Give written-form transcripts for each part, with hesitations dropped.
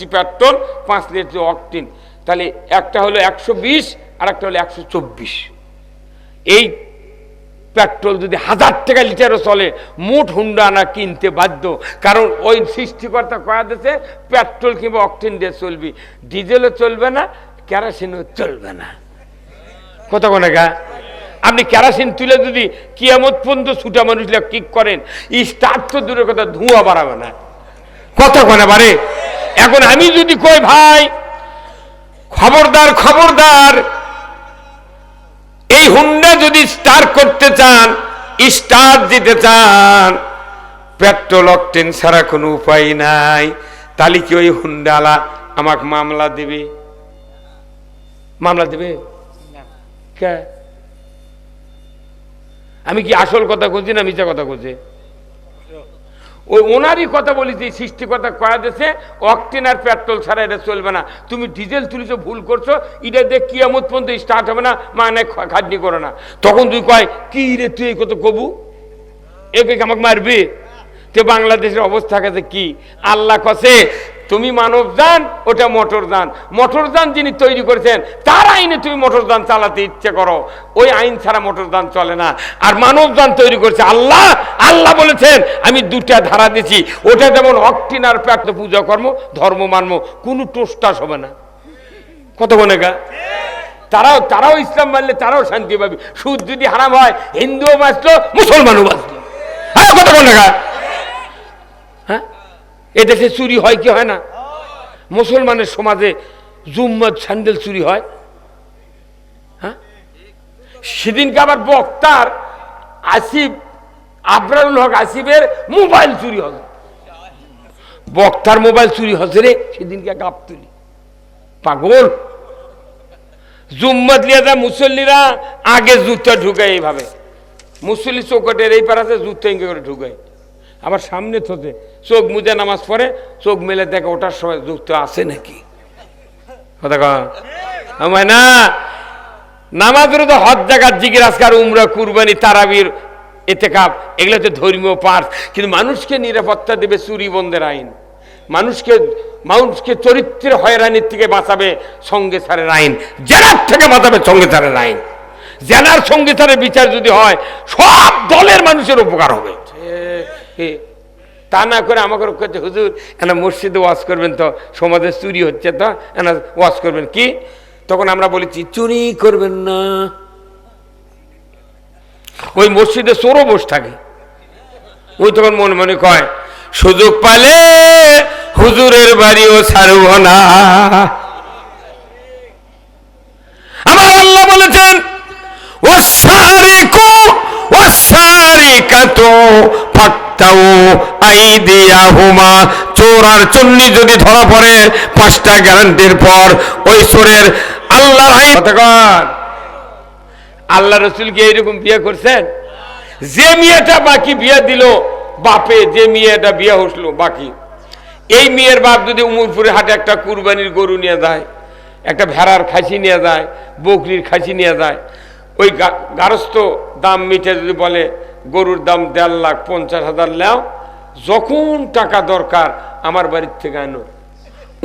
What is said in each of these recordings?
CC petrol, 5 litre octane. তাহলে একটা হলো 120 আর একটা হলো 124। এই পেট্রোল যদি 1000 টাকা লিটারও চলে, মোট হুন্ডা আনা কিনতে বাধ্য। কারণ ওই সৃষ্টিকর্তা কয়া দিয়েছে পেট্রোল কিংবা অকটেন দিয়ে চলবি, ডিজেলও চলবে না, কেরোসিনও চলবে না। কত কোন গা আপনি কেরোসিন তুলে যদি কিয়ামত পর্যন্ত ছুটা মানুষরা কিক করেন, স্টার্ট তো দূরের কথা, ধোঁয়া বাড়াবে না। কত কোনে বাড়ে। এখন আমি যদি কই ভাই খবরদার খবরদার, এই হুন্ডা যদি স্টার্ট করতে চান, স্টার্ট দিতে চান, পেট্রোল অকটেন ছাড়া কোনো উপায় নাই, তাহলে কি ওই হুন্ডালা আমাকে মামলা দেবে? মামলা দেবে কে? আমি কি আসল কথা বলছি না মিথ্যা কথা বলছি? ওই ওনারই কথা বলেছি, সৃষ্টিকর্তা কয়া দিয়েছে অকটেন আর পেট্রোল ছাড়া এটা চলবে না। তুমি ডিজেল তুলিছো, ভুল করছো, এটা দিয়ে কিয়ামত পর্যন্ত স্টার্ট হবে না, মানে খাটনি করো না। তখন তুই কয় কি রে তুই এই কত কবু একে আমাকে মারবি? তো বাংলাদেশের অবস্থা কাছে কি? আল্লাহ কছে তুমি মানব যান, ওটা মোটর যান। মোটর যান যিনি তৈরি করেছেন তার আইনে তুমি মোটর যান চালাতে ইচ্ছে করো, ওই আইন ছাড়া মোটর যান চলে না। আর মানব যান তৈরি করেছে আল্লাহ। আল্লাহ বলেছেন আমি দুটা ধারা দিচ্ছি, ওটা যেমন অকটেন আর পেট্রোল, পূজা কর্ম ধর্ম মানব, কোনো টোস্টাস হবে না। কত বনে গা তারাও ইসলাম মানলে তারাও শান্তি পাবে। সুদ যদি হারাম হয়, হিন্দুও বাঁচলো, মুসলমানও বাঁচলো। হ্যাঁ কত বনে গা। হ্যাঁ এদেশে চুরি হয় কি হয় না? মুসলমানের সমাজে জুম্মত স্যান্ডেল চুরি হয়। হ্যাঁ সেদিনকে আবার বক্তার আসিফ, আবরারুল হক আসিফের মোবাইল চুরি হবে। বক্তার মোবাইল চুরি হচ্ছে রে, সেদিনকে গাপ তুলি পাগল। জুম্মত লিয়া যা মুসল্লিরা আগে জুতা ঢুকায়, এইভাবে মুসল্লি চৌকটের এই পাড়াতে জুতা ইঙ্গে করে ঢুকায়, আবার সামনে থতে চোখ মুজে নামাজ পড়ে, চোখ মেলে দেখে ওটার সময় যুক্ত আছে নাকি। কথা কয় না নামাজের তো হজ জায়গার জিকির, আজকার উমরা, কুরবানি, তারাবির, ইতিকাফ, এগুলো তো ধর্মীয় পাঠ। কিন্তু মানুষকে নিরাপত্তা দেবে চুরি বন্ধের আইন, মানুষকে চরিত্রের হয়রানির থেকে বাঁচাবে সঙ্গে ছাড়ের আইন, জেনার থেকে বাঁচাবে সঙ্গে ছাড়ের আইন। জেনার সঙ্গে ছাড়ের বিচার যদি হয়, সব দলের মানুষের উপকার হবে। তা না করে আমাকে কাছে হুজুর এনা মসজিদে ওয়াজ করবেন, তো সমাজে চুরি হচ্ছে, তো এনা ওয়াজ করবেন কি? তখন আমরা বলেছি চুরি করবেন না। ওই মসজিদে চোরও বসে থাকে, ওই তখন মনে মনে কয় সুযোগ পালে হুজুরের বাড়িও ছাড়ব না। আমার আল্লাহ বলেছেন ওয়াসারিকু ওয়াসারিকাতু ফাক্তাউ আইদিয়াহুমা, চোর আর চুন্নি যদি ধরা পড়ে 5টা গ্যারান্টির পর ওই চোরের আল্লাহর আইন। আল্লাহ রাসূল কি এইরকম বিয়ে করছেন? যে মেয়েটা বাকি বিয়ে দিল বাপে, যে মেয়েটা বিয়ে হসলো বাকি, এই মেয়ের বাপ যদি উমরপুরের হাটে একটা কুরবানির গরু নিয়ে যায়, একটা ভেড়ার খাসি নিয়ে যায়, বকরির খাসি নিয়ে যায়, ওই গারস্থ দাম মিটে যদি বলে গরুর দাম 1,50,000 নাও, যখন টাকা দরকার আমার বাড়ির থেকে আনো,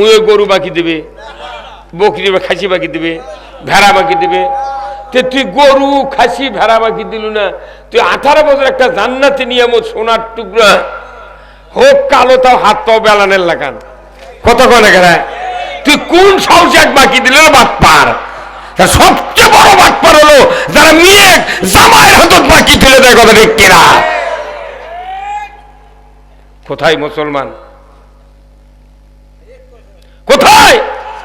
ওই গরু বাকি দেবে, বকরি বা খাসি বাকি দেবে, ভেড়া বাকি দেবে। তুই গরু খাসি ভেড়া বাকি দিল না, তুই 18 বছর একটা জান্নাতি নিয়ামত সোনার টুকরা হোক কালো, তাও হাত পাও বেলানের লাগান। কত কনে গেলায় তুই কোন সাহসে বাকি দিল না? বাটপার। সবচেয়ে বড় বাটপার হলো যারা মেয়ে জামাইয়ের হাতত বাকি তুলে দেয়। কথা ঠিক কিনা? কোথায় মুসলমান? কোথায়?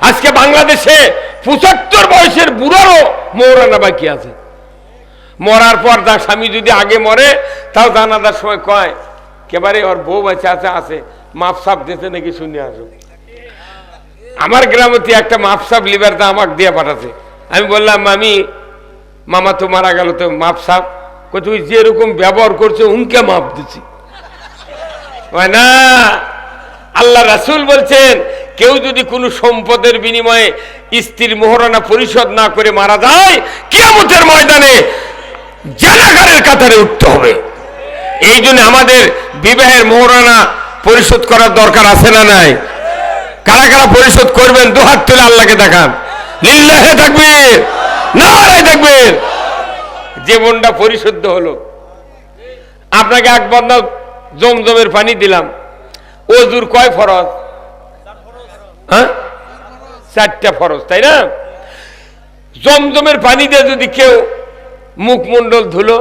আজকে বাংলাদেশে 75 বয়সের বুড়ারও মৌরানা বাকি আছে। মরার পর তার স্বামী যদি আগে মরে, তাও জানাজার সময় কয় কেবারে ওর বউ বাচ্চা আছে, মাপ সাপ দিতে নাকি শুনে আসো। আমার গ্রামে একটা মাপ সাপ লিবার দা আমাকে দিয়ে পাঠাছে। আমি বললাম মামা তো মারা গেল, তো মাপ সাপ তুই যেরকম ব্যবহার করছো উনকে মাপ দিচ্ছি না। আল্লাহ রাসূল বলছেন কেউ যদি কোনো সম্পদের বিনিময়ে স্ত্রীর মোহরানা পরিশোধ না করে মারা যায়, কিয়ামতের ময়দানে জানাগারের কাতারে উঠতে হবে। এই জন্য আমাদের বিবাহের মোহরানা পরিশোধ করার দরকার আছে না নাই? কারা কারা পরিশোধ করবেন দুহাত তুলে আল্লাহকে দেখান। লিল্লাহে তাকবীর, নারায়ে তাকবীর। জীবনটা পরিশুদ্ধ হলো। আপনাকে এক বন্দা জমজমের পানি দিলাম, ওযুর কয় ফরজ? হ্যাঁ, 4টা ফরজ, তাই না? জমজমের পানি দিয়ে যদি কেউ মুখমণ্ডল ধুলো,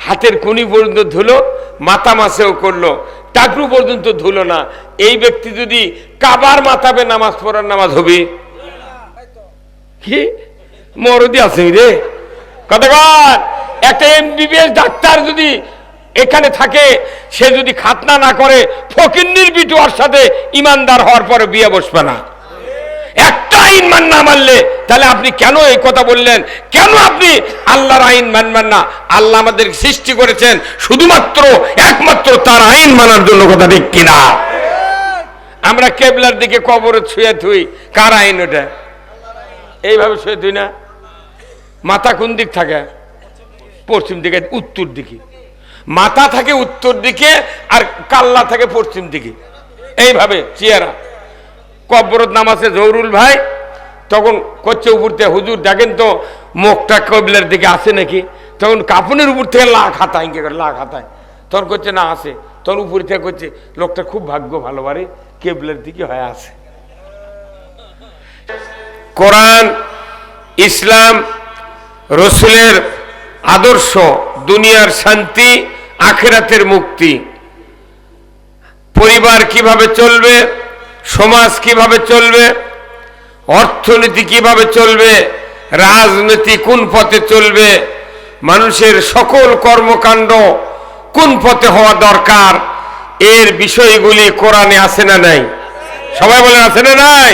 হাতের কুনি পর্যন্ত ধুলো, মাথা মাসেও করলো, টাকরু পর্যন্ত ধুলো না, এই ব্যক্তি যদি কাবার মাথাবে নামাজ পড়ার নামাজ হবে কি? মরদি আছে রে কতবার। একটা এমবিবিএস ডাক্তার যদি এখানে থাকে, সে যদি খাতনা না করে, ফকিন্নির বিটু ওর সাথে ইমানদার হওয়ার পরে বিয়ে বসবে না। একটা আইন না মানলে তাহলে আপনি কেন এই কথা বললেন? কেন আপনি আল্লাহর আইন মানবেন না? আল্লাহ আমাদের সৃষ্টি করেছেন শুধুমাত্র একমাত্র তার আইন মানার জন্য, কথা ঠিক কিনা? আমরা কেবলার দিকে কবরে ছুঁয়ে থুই, কার আইন ওটা? এইভাবে ছুঁয়ে থুই না। মাথা কোন দিক থাকে? পশ্চিম দিকে, উত্তর দিকে। মাথা থাকে উত্তর দিকে আর কাল্লা থাকে পশ্চিম দিকে, এইভাবে চেহারা। কবরত নামাজে জহুরুল ভাই তখন করছে উপর থেকে, হুজুর দেখেন তো মুখটা কেবলার দিকে আছে নাকি? তখন কাপনের উপর থেকে লাখ হাতায়, ইঙ্গে করে লাখ হাতায়, তখন করছে না আছে। তখন উপর থেকে করছে লোকটা খুব ভাগ্য ভালো, বারে কেবলার দিকে হয়ে আছে। কোরআন, ইসলাম, রসুলের আদর্শ, দুনিয়ার শান্তি, আখিরাতের মুক্তি, পরিবার কিভাবে চলবে, সমাজ কিভাবে চলবে, অর্থনীতি কিভাবে চলবে, রাজনীতি কোন পথে চলবে, মানুষের সকল কর্মকাণ্ড কোন পথে হওয়া দরকার, এর বিষয়গুলি কোরআনে আছে না নাই? সবাই বলেন আছে না নাই?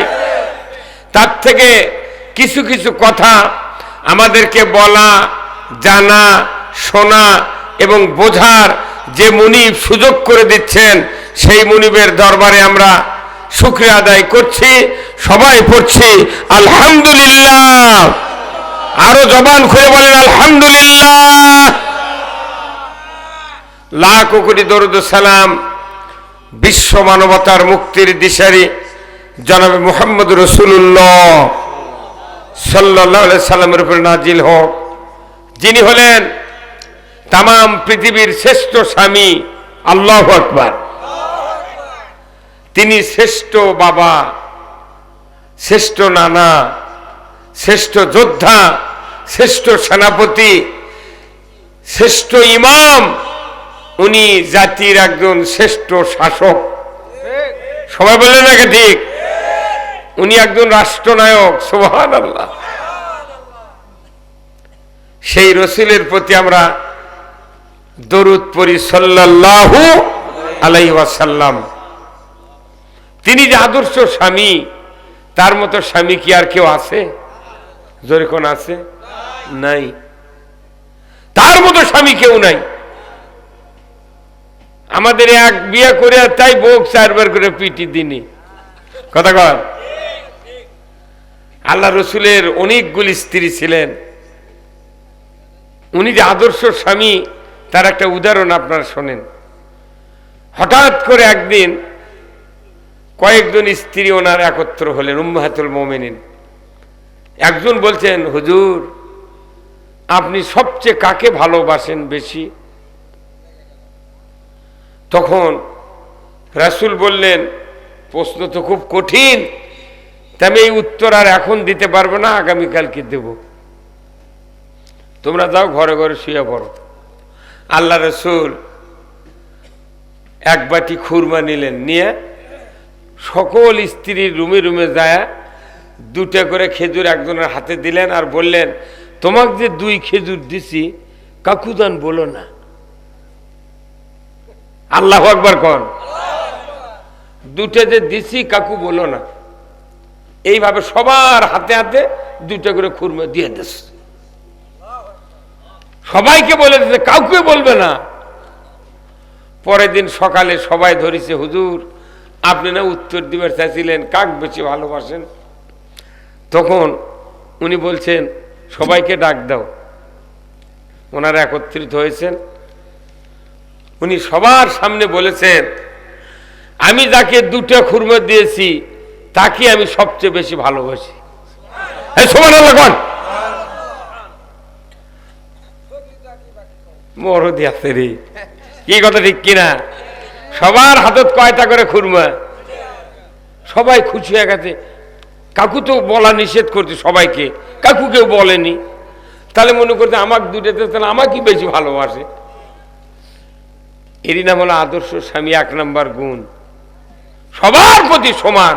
তার থেকে কিছু কিছু কথা আমাদেরকে বলা, জানা, শোনা এবং বোঝার যে মুনিব সুযোগ করে দিচ্ছেন, সেই মুনিবের দরবারে আমরা শুকরিয়া আদায় করছি। সবাই পড়ছি আলহামদুলিল্লাহ। আরো জবান খুলে বলেন আলহামদুলিল্লাহ। লাখ কোটি দরুদ সালাম বিশ্ব মানবতার মুক্তির দিশারি জনাবে মুহাম্মদ রাসূলুল্লাহ সাল্লাল্লাহু আলাইহি সাল্লামের উপর নাজিল হোক, যিনি হলেন তামাম পৃথিবীর শ্রেষ্ঠ স্বামী। আল্লাহু আকবার। তিনি শ্রেষ্ঠ বাবা, শ্রেষ্ঠ নানা, শ্রেষ্ঠ যোদ্ধা, শ্রেষ্ঠ সেনাপতি, শ্রেষ্ঠ ইমাম। উনি জাতির একজন শ্রেষ্ঠ শাসক। সবাই বললেন নাকি ঠিক? উনি একজন রাষ্ট্রনায়ক। সুবহানাল্লাহ। সেই রাসূলের প্রতি আমরা দরুদ পড়ি সাল্লাল্লাহু আলাইহি ওয়াসাল্লাম। তিনি যে আদর্শ স্বামী, তার মতো স্বামী কি আর কেউ আছে? জোরে কোন আছে? নাই। তার মতো স্বামী কেউ নাই। আমাদের এক বিয়ে করে তাই বউ 4 বার করে পিটি দিনি। কথা কর। আল্লাহ রসুলের অনেকগুলি স্ত্রী ছিলেন। উনি যে আদর্শ স্বামী, তার একটা উদাহরণ আপনারা শোনেন। হঠাৎ করে একদিন কয়েকজন স্ত্রী ওনার একত্র হলেন, উম্মাহাতুল মুমিনিন। একজন বলছেন, হুজুর আপনি সবচেয়ে কাকে ভালোবাসেন বেশি? তখন রাসূল বললেন, প্রশ্ন তো খুব কঠিন, তবে এই উত্তর আর এখন দিতে পারবো না, আগামীকালকে দেব। তোমরা যাও ঘরে ঘরে শুয়ে পড়ো। আল্লাহ রাসূল এক বাটি খুরমা নিলেন, নিয়ে সকল স্ত্রীর রুমে রুমে যায় 2টা করে খেজুর একজনের হাতে দিলেন আর বললেন, তোমাকে যে 2 খেজুর দিছি কাকুদান বলো না। আল্লাহু আকবার কোন। 2টা যে দিছি কাকু বলো না। এইভাবে সবার হাতে হাতে 2টা করে খুরমা দিয়ে দিচ্ছে। সবাইকে বলে দিচ্ছে, কাউকে বলবে না। পরের দিন সকালে সবাই ধরেছে, হুজুর আপনি না উত্তর দিবার চাইছিলেন কাক বেশি ভালোবাসেন। তখন উনি বলছেন, সবাইকে ডাক দাও। ওনারা একত্রিত হয়েছেন। উনি সবার সামনে বলেছেন, আমি যাকে 2টা খুরমা দিয়েছি তাকে আমি সবচেয়ে বেশি ভালোবাসি। সুবহানাল্লাহ কোন মরদি আছে রে, কি কথা ঠিক কিনা? সবার হাতত কয়টা করে খুরমা, সবাই খুশি হয়ে গেছে। কাকু তো বলা নিষেধ করছে সবাইকে, কাকু কেউ বলেনি। তাহলে মনে করছে আমাকে দুটাতে, তাহলে আমাকে বেশি ভালোবাসে। এরই নাম হলো আদর্শ স্বামী, 1 নম্বর গুণ, সবার প্রতি সমান।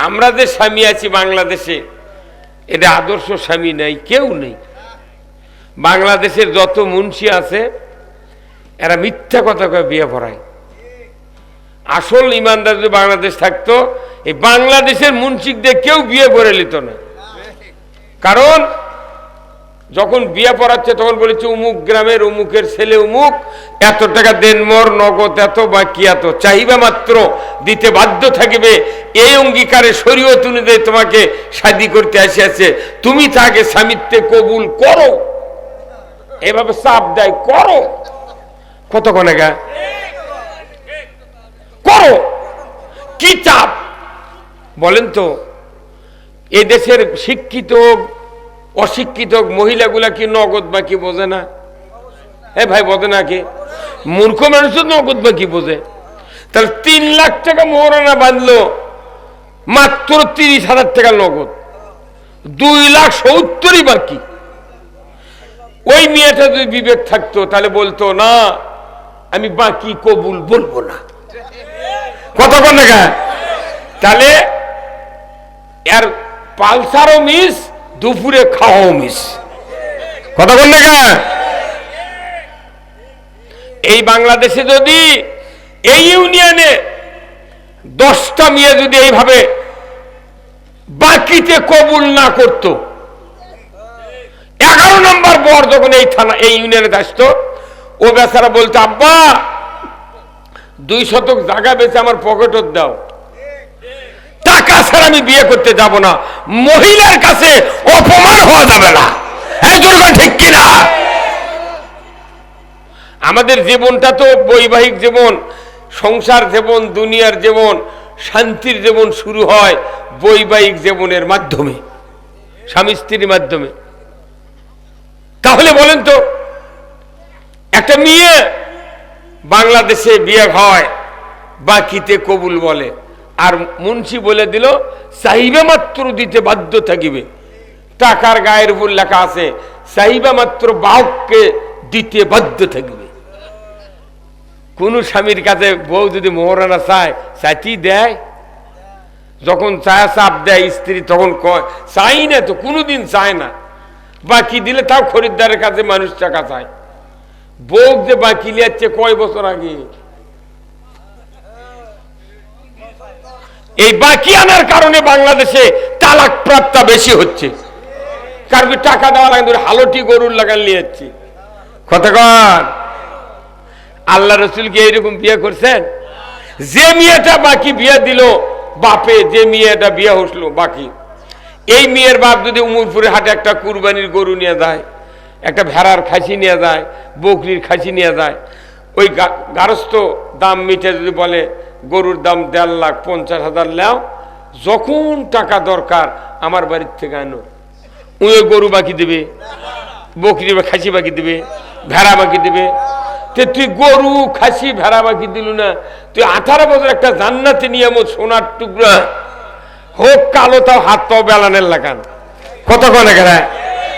আমরা যে স্বামী আছি বাংলাদেশে, এটা আদর্শ স্বামী নাই, কেউ নেই। বাংলাদেশের যত মুন্সি আছে এরা মিথ্যা কথা কয়ে বিয়ে পড়ায়। আসল ইমানদার যদি বাংলাদেশ থাকতো, এই বাংলাদেশের মুন্সিকদের কেউ বিয়ে করে নিত না। কারণ যখন বিয়ে পড়াচ্ছে তখন বলেছে উমুক গ্রামের উমুকের ছেলে উমুক, এত টাকা দেন মোর, নগদ এত, বাকি এত, চাহিবা মাত্র দিতে বাধ্য থাকিবে। এই অঙ্গীকারে শরীয়ত অনুযায়ী তোমাকে শাদী করতে আসিয়াছে, তুমি তাকে স্বামীত্বে কবুল করো। এভাবে চাপ দেয়, করো। কতক্ষণে গা করো, কি চাপ বলেন তো? এই দেশের শিক্ষিত অশিক্ষিত মহিলাগুলা কি নগদ বাকি বোঝে না? ভাই বোঝে না? কি মূর্খ মানুষ নগদ বাকি বোঝে? তাহলে 3 লাখ টাকা মোহরানা বাঁধলো, মাত্র 30,000 টাকা নগদ, 2,70,000 বাকি। ওই মেয়েটা যদি বিবেক থাকতো তাহলে বলতো না, আমি বাকি কবুল বলবো না। কতক্ষণ দেখা? তাহলে এর পালসারও মিস, দুপুরে খাওয়াও মিস। কতক্ষণ দেখা? এই বাংলাদেশে যদি এই ইউনিয়নে 10টা মেয়ে যদি এইভাবে বাকিতে কবুল না করত, 11 নম্বর বর যখন এই থানা এই ইউনিয়নে আসতো, ও বেচারা বলতো আব্বা 2 শতক জায়গা বেচে আমার পকেটত দাও, টাকা ছাড়া আমি বিয়ে করতে যাব না। মহিলার কাছে অপমান হওয়া যাবে না। ঠিক কিনা? আমাদের জীবনটা তো বৈবাহিক জীবন, সংসার জীবন, দুনিয়ার জীবন, শান্তির জীবন শুরু হয় বৈবাহিক জীবনের মাধ্যমে, স্বামী স্ত্রীর মাধ্যমে। তাহলে বলেন তো, একটা মেয়ে বাংলাদেশে বিয়ে হয়, বাকিতে কবুল বলে, আর মুন্সি বলে দিল চাহিবা মাত্র দিতে বাধ্য থাকিবে। টাকার গায়ের উপর লেখা আছে চাহিবা মাত্র বাহককে দিতে বাধ্য থাকিবে। কোন স্বামীর কাছে বউ যদি মোহরানা চায়, চাইতেই দেয়? যখন চায় চাপ দেয় স্ত্রী, তখন কয় চাই না, তো কোনোদিন চায় না। বাকি দিলে তাও খরিদ্দারের কাছে মানুষ টাকা চায়। বউ যে বাকি লিয়াচ্ছে কয় বছর আগে। এই বাকি আনার কারণে বাংলাদেশে তালাক প্রাপ্তা বেশি হচ্ছে। কারণ টাকা দেওয়া লাগে, হালটি গরুর লাগান নিয়েছি। কতক্ষণ? আল্লাহ রসুলকে এইরকম বিয়ে করছেন? যে মেয়েটা বাকি বিয়ে দিল বাপে, যে মেয়েটা বিয়ে হসলো বাকি, এই মেয়ের বাপ যদি উমরপুরে হাটে একটা কুরবানির গরু নিয়ে যায়, একটা ভেড়ার খাসি নিয়ে যায়, বকরির খাসি নিয়ে যায়, ওই গারস্থ দাম মিটে যদি বলে গরুর দাম 1,50,000 নাও, যখন টাকা দরকার আমার বাড়ির থেকে আনো, ওই গরু বাকি দেবে, বকরি খাসি বাকি দেবে, ভেড়া বাকি দেবে। তুই গরু খাসি ভেড়া বাকি দিল না, তুই 18 বছর একটা জান্নাতে নিয়ামত সোনার টুকরা হোক কালো, তাও হাত পাও বেলানের লাগান। কতক্ষণ এখানে?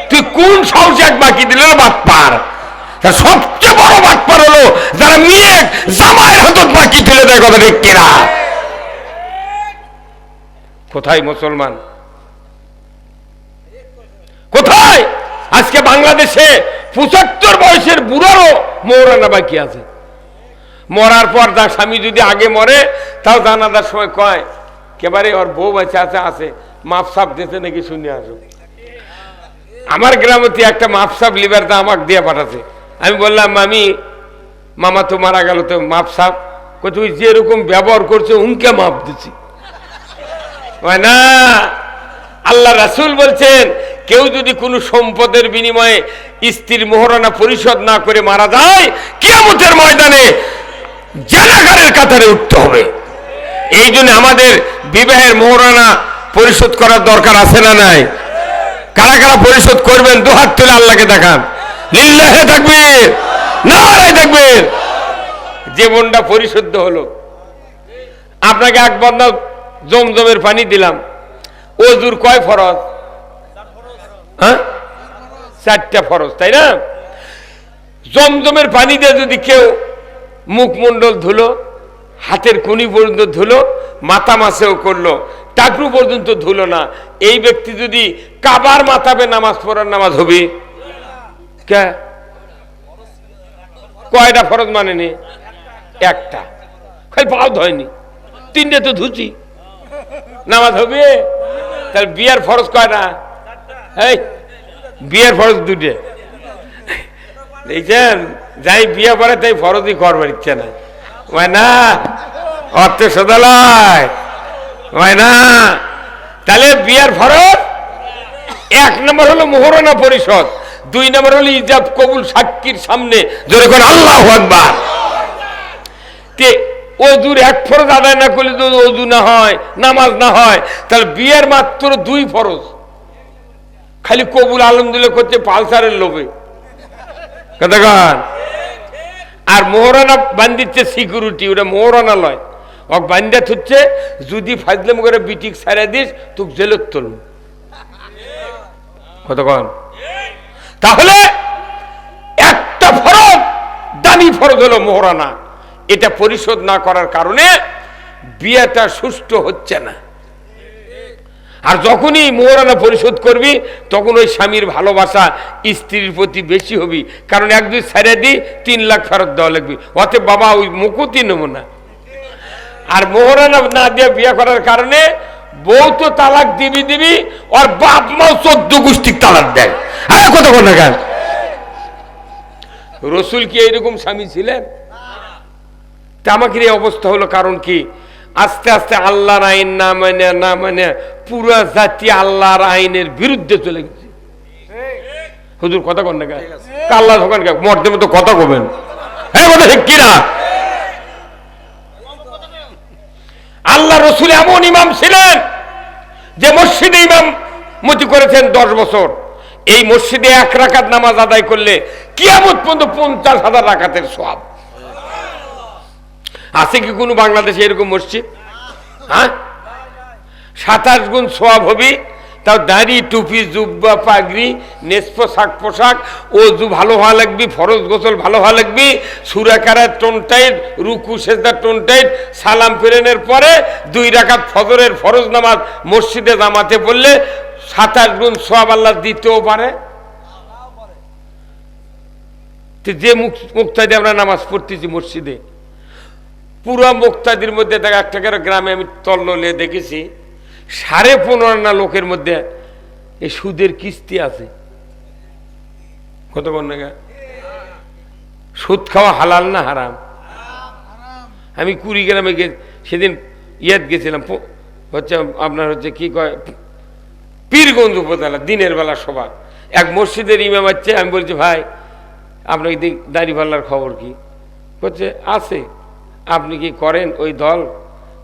তুই কোন সাহসে বাকি দিল না? বাটপার। সবচেয়ে বড় বাটপার হলো যারা মেয়ে জামাইয়ের হাতত বাকি ফেলে দেয়। কথা ঠিক কিনা? কোথায় মুসলমান? কোথায়? আজকে বাংলাদেশে 75 বয়সের বুড়ারও মোহরানা বাকি আছে। মরার পর তার স্বামী যদি আগে মরে, তাও জানাজার সময় কয় কেবারে ওর বউ বাচ্চা আছে, আছে মাপসাপ দিতে নাকি শুনে আসো। আমার গ্রামে একটা মাপসাপ লিভার দা আমাকে দিয়ে পাঠাছে। আমি বললাম মামা তো মারা গেল, তো মাপসাপ তুই যেরকম ব্যবহার করছো উনকে মাপ দিচ্ছি না। আল্লাহ রাসূল বলছেন কেউ যদি কোনো সম্পদের বিনিময়ে স্ত্রীর মোহরানা পরিশোধ না করে মারা যায়, কিয়ামতের ময়দানে জানাগারের কাতারে উঠতে হবে। এই জন্য আমাদের বিবাহের মোহরানা পরিশোধ করার দরকার আছে না নাই? কারা কারা পরিশোধ করবেন দুহাত তুলে আল্লাহকে দেখান। লিল্লাহে তাকবীর, নারায়ে তাকবীর। জীবনটা পরিশুদ্ধ হলো। আপনাকে এক বদনা জমজমের পানি দিলাম, ওযুর কয় ফরজ? হ্যাঁ, 4টা ফরজ, তাই না? জমজমের পানি দিয়ে যদি কেউ মুখমণ্ডল ধুলো, হাতের কুনি পর্যন্ত ধুলো, মাথা মাসেও করলো, টাকরু পর্যন্ত ধুলো না, এই ব্যক্তি যদি কাবার মাথাবে নামাজ পড়ার নামাজ হবে? কে কয়টা ফরজ মানেনি? একটা। খালি পাও ধয়নি, 3টে তো ধুচি, নামাজ হবে? তাহলে বিয়ের ফরজ কয়টা? এই বিয়ের ফরজ 2টে। দেখছেন, যাই বিয়ে করে তাই ফরজই করবার ইচ্ছে না, হয় না? অর্থ সদালয় হয় না? তাহলে বিয়ের ফরজ 1 নম্বর হলো মোহরানা পরিশোধ, 2 নম্বর হলো ইজাব কবুল সাক্ষীর সামনে জোরে করে আল্লাহু আকবার। তে ওযুর 1 ফরজ আদায় না করলে যদি ওযু না হয়, নামাজ না হয়, তাহলে বিয়ের মাত্র 2 ফরজ। খালি কবুল আলহামদুলিল্লাহ করছে পালসারের লোভে, কতক্ষণ। আর মোহরানা বান্ধিচ্ছে সিকিউরিটি, ওটা মোহরানা লয়, ওক বান্ধা থুচ্ছে, যদি ফাজলাম করে বিটিক ছাড়া দিস তুক জেলত তুলব, কতক্ষণ। তাহলে একটা ফরজ, দামি ফরজ হলো মোহরানা, এটা পরিশোধ না করার কারণে বিয়েটা সুষ্ঠু হচ্ছে না। আর যখনই মোহরানা পরিশোধ করবি তখন ওই স্বামীর ভালোবাসা স্ত্রীর প্রতি বেশি হবি, কারণ 1-2 ছাড়া দিই 3 লাখ ফেরত দেওয়া লাগবে, অতএব বাবা ওই মুকুতি নেব না। আর মোহরানা না দিয়ে বিয়ে করার কারণে বউ তো তালাক দিবি, আর বাপ মাও 14 গোষ্ঠীর তালাক দেয়। আরে কত কোন গান, রসুল কি এইরকম স্বামী ছিলেন? তা আমাকে এই অবস্থা হলো কারণ কি? আস্তে আস্তে আল্লাহর আইন না মানে পুরা জাতি আল্লাহর আইনের বিরুদ্ধে চলে গেছে। হুজুর কথা কন না, আল্লাহ দোকান মর্দের মতো কথা কবেন, হ্যাঁ কথা ঠিক কিনা? আল্লাহ রসুল এমন ইমাম ছিলেন যে মসজিদে ইমাম মতি করেছেন 10 বছর। এই মসজিদে 1 রাকাত নামাজ আদায় করলে কিয়ামত পর্যন্ত 50,000 রাকাতের সওয়াব। আছে কি কোনো বাংলাদেশে এরকম মসজিদ? হ্যাঁ, 27 গুণ সওয়াব হবে। তাও দাড়ি, টুপি, জুব্বা, পাগড়ি, নেসফ শাক পোশাক, ওযু ভালো হওয়া লাগবে, ফরজ গোসল ভালো হওয়া লাগবে, সূরা কারাত টোন টাইট, রুকু সেজদা টোন টাইট, সালাম ফিরানোর পরে 2 রাকাত ফজরের ফরজ নামাজ মসজিদে জামাতে পড়লে 27 গুণ সওয়াব আল্লাহ দিতেও পারে। যে মুক্তাদি আমরা নামাজ পড়তেছি মসজিদে, পুরো মুক্তাদির মধ্যে দেখা একটা গ্রামে আমি তল্লে দেখেছি 15.5 লোকের মধ্যে এই সুদের কিস্তি আছে। কত কোন না, সুদ খাওয়া হালাল না হারাম? আমি কুড়িগ্রামে সেদিন গেছিলাম, হচ্ছে আপনার হচ্ছে কি কয় পীরগঞ্জ উপজেলা, দিনের বেলা সভা। এক মসজিদের ইমাম আছে, আমি বলছি ভাই আপনার দাড়িপাল্লার খবর কি? বলছে আছে। আপনি কি করেন ওই দল?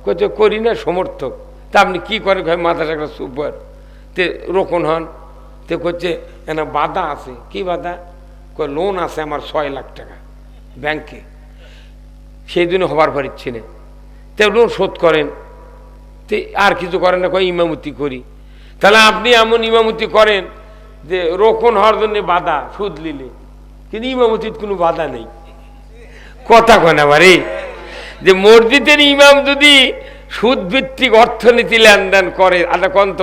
বলছে করি না, সমর্থক। তা আপনি কি করেন? মাথা টাকা সুপার তে রোকন হন। তে করছে না বাধা আছে। কি বাধা? লোন আছে আমার 6 লাখ টাকা ব্যাংকে, সেই দিনে হবার পারিচ্ছি না, তে লোন শোধ করেন। তে আর কিছু করেন না, কয় ইমামতি করি। তাহলে আপনি এমন ইমামতি করেন যে রোকন হওয়ার জন্য বাধা, সুদ নিলে, কিন্তু ইমামতির কোনো বাধা নেই। কথা কয় না বাড়ি যে মসজিদের ইমাম যদি সুদ ভিত্তিক অর্থনীতি লেনদেন করে, আচ্ছা কন্ত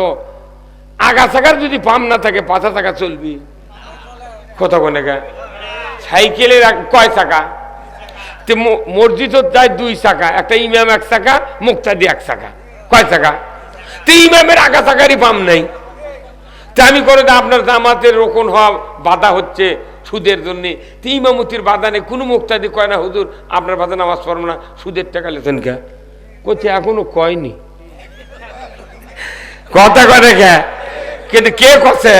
আগা চাকার যদি পাম না থাকে 5 টাকা চলবি? কথা কয় না, সাইকেলের কয় চাকা? মসজিদ যায় 2 চাকা, একটা ইমাম 1 চাকা, মুক্তাদি 1 চাকা, কয় চাকা? তো ইমামের আগা চাকারই পাম নাই। তা আমি করে আপনার জামাতের রোকন হওয়া বাধা হচ্ছে সুদের জন্য, তো ইমামতির বাধা নেই। কোনো মুক্তাদি কয় না হুজুর আপনার বাধা নামাজ পড়ব না, সুদের টাকা লেছেন কে? করছে এখনো কয়নি। কথা কয় কে? কিন্তু কে করছে?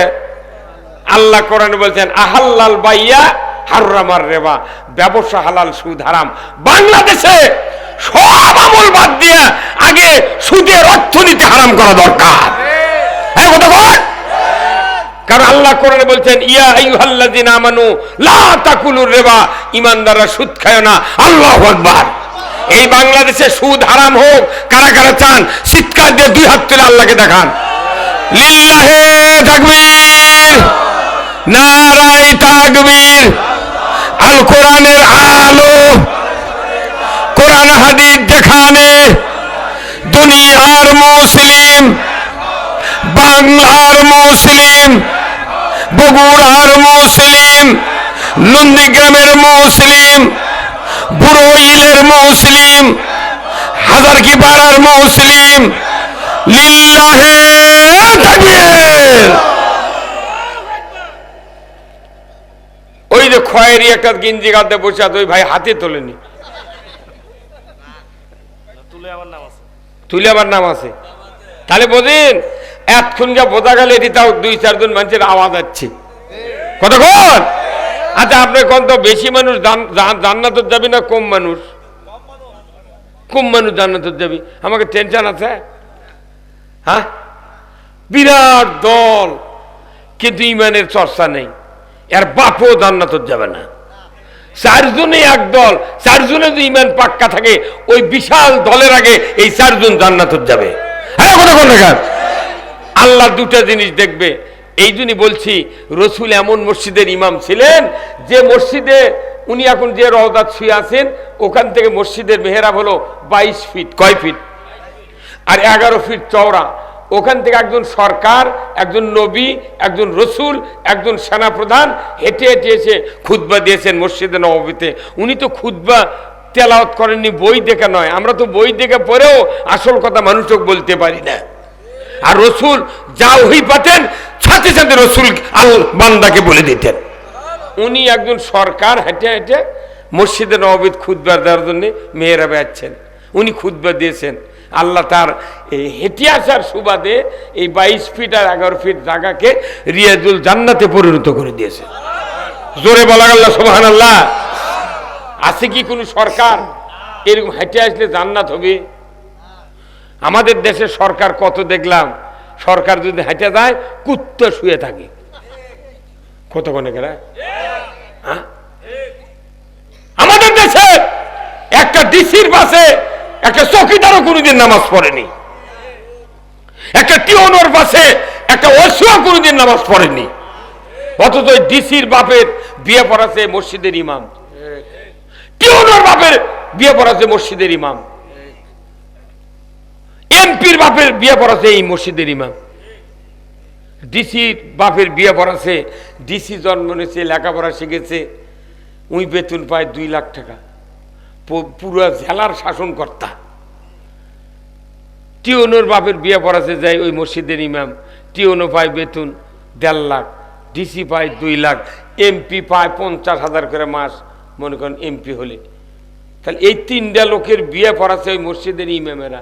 আল্লাহ কোরআনে বলছেন আহাল্লাল বাইয়া হারামার রেবা, ব্যবসা হালাল সুদ হারাম। বাংলাদেশে সব আমল বাদ দিয়ে আগে সুদের অর্থনীতি হারাম করা দরকার। হ্যাঁ কথা বল। কারণ আল্লাহ কোরআনে বলছেন ইয়া আইয়ুহাল্লাযিনা আমানু লা তাকুলুর রিবা, ঈমানদাররা সুদ খায় না। আল্লাহু আকবার। এই বাংলাদেশে সুদ হারাম হোক, কারা কারা চান চিৎকার দিয়ে দুই হাত তুলে আল্লাহকে দেখান। লিল্লাহে তাকবীর, নারায়ে তাকবীর। আল কোরআনের আলো, কোরআন হাদিস যেখানে, দুনিয়ার মুসলিম, বাংলার মুসলিম, বগুড়ার মুসলিম, নন্দীগ্রামের মুসলিম, বুড়োইলের মুসলিম, হাজারকিপাড়ার মুসলিম, লিল্লাহে তাকবীর। ওই যে খয়েরি একটা গিঞ্জি গাতে বসে আছে, ওই ভাই হাতে তোলেনি, তুলে আবার নাম আছে। তাহলে বোঝেন এতক্ষণ যা বোঝা গেল এটি তাও দুই চারজন মানুষের আওয়াজ আছে কতক্ষণ। আচ্ছা আপনি কোন তো বেশি মানুষ জান্নাতে যাবি না কম মানুষ? কম মানুষ জান্নাতে যাবি। আমাকে টেনশন আছে। হ্যাঁ বিরাট দল কিন্তু ইমানের চর্চা নেই, এর বাপও জান্নাতে যাবে না। চারজনে এক দল, চারজনে যদি ইমান পাক্কা থাকে ওই বিশাল দলের আগে এই চারজন জান্নাতে যাবে। হ্যাঁ কতক্ষণ দেখা আল্লাহ দুটা জিনিস দেখবে। এই জন্যই বলছি রসুল এমন মসজিদের ইমাম ছিলেন যে মসজিদে উনি এখন যে রওজাত শুয়ে আছেন ওখান থেকে মসজিদের মেহরাব হলো 22 ফিট, কয় ফিট? আর 11 ফিট চওড়া। ওখান থেকে একজন সরকার, একজন নবী, একজন রসুল, একজন সেনাপ্রধান হেঁটে হেঁটে এসে খুতবা দিয়েছেন মসজিদে নববীতে। উনি তো খুতবা তেলাওয়াত করেননি বই দেখে নয়, আমরা তো বই দেখে পড়েও আসল কথা মানুষকে বলতে পারি না। আর রসুল যা ওহী পাতেন সাথে সাথে রসুল আল বান্দাকে বলে দিতেন। উনি একজন সরকার হেঁটে হেঁটে মসজিদে নববীত খুতবা দেওয়ার জন্য মেহরাবে আসছেন, উনি খুতবা দিয়েছেন। আল্লাহ তার এই হেঁটে আসার সুবাদে এই 22 ফিট আর 11 ফিট জায়গাকে রিয়াজুল জান্নাতে পরিণত করে দিয়েছে। জোরে বলা গেল সুবহানাল্লাহ। আছে কি কোন সরকার এরকম হেঁটে আসলে জান্নাত হবে? আমাদের দেশে সরকার কত দেখলাম, সরকার যদি হেঁটে যায় কুত্তা শুয়ে থাকে কতক্ষণে গেলে। আমাদের দেশে একটা ডিসির বাসে একটা চৌকিদারও কোনোদিন নামাজ পড়েনি, একটা টিওনোর বাসে একটা ওসিও কোনোদিন নামাজ পড়েনি। অথচ ডিসির বাপের বিয়ে পড়াছে মসজিদের ইমাম, টিওনোর বাপের বিয়ে পড়াছে মসজিদের ইমাম, এমপির বাপের বিয়ে পড়াছে এই মসজিদের ইমাম, ডিসির বাপের বিয়ে পড়াছে, ডিসি জন্ম নিয়েছে, লেখাপড়া শিখেছে, উই বেতন পায় 2 লাখ টাকা, পুরো জেলার শাসনকর্তা। টিওনোর বাপের বিয়ে পড়াছে যায় ওই মসজিদের ইমাম, টিওনো পায় বেতন 1.5 লাখ, ডিসি পায় 2 লাখ, এমপি পায় 50,000 করে মাস, মনে করেন এমপি হলে। তাহলে এই 3টা লোকের বিয়ে পড়াছে ওই মসজিদের ইমামেরা।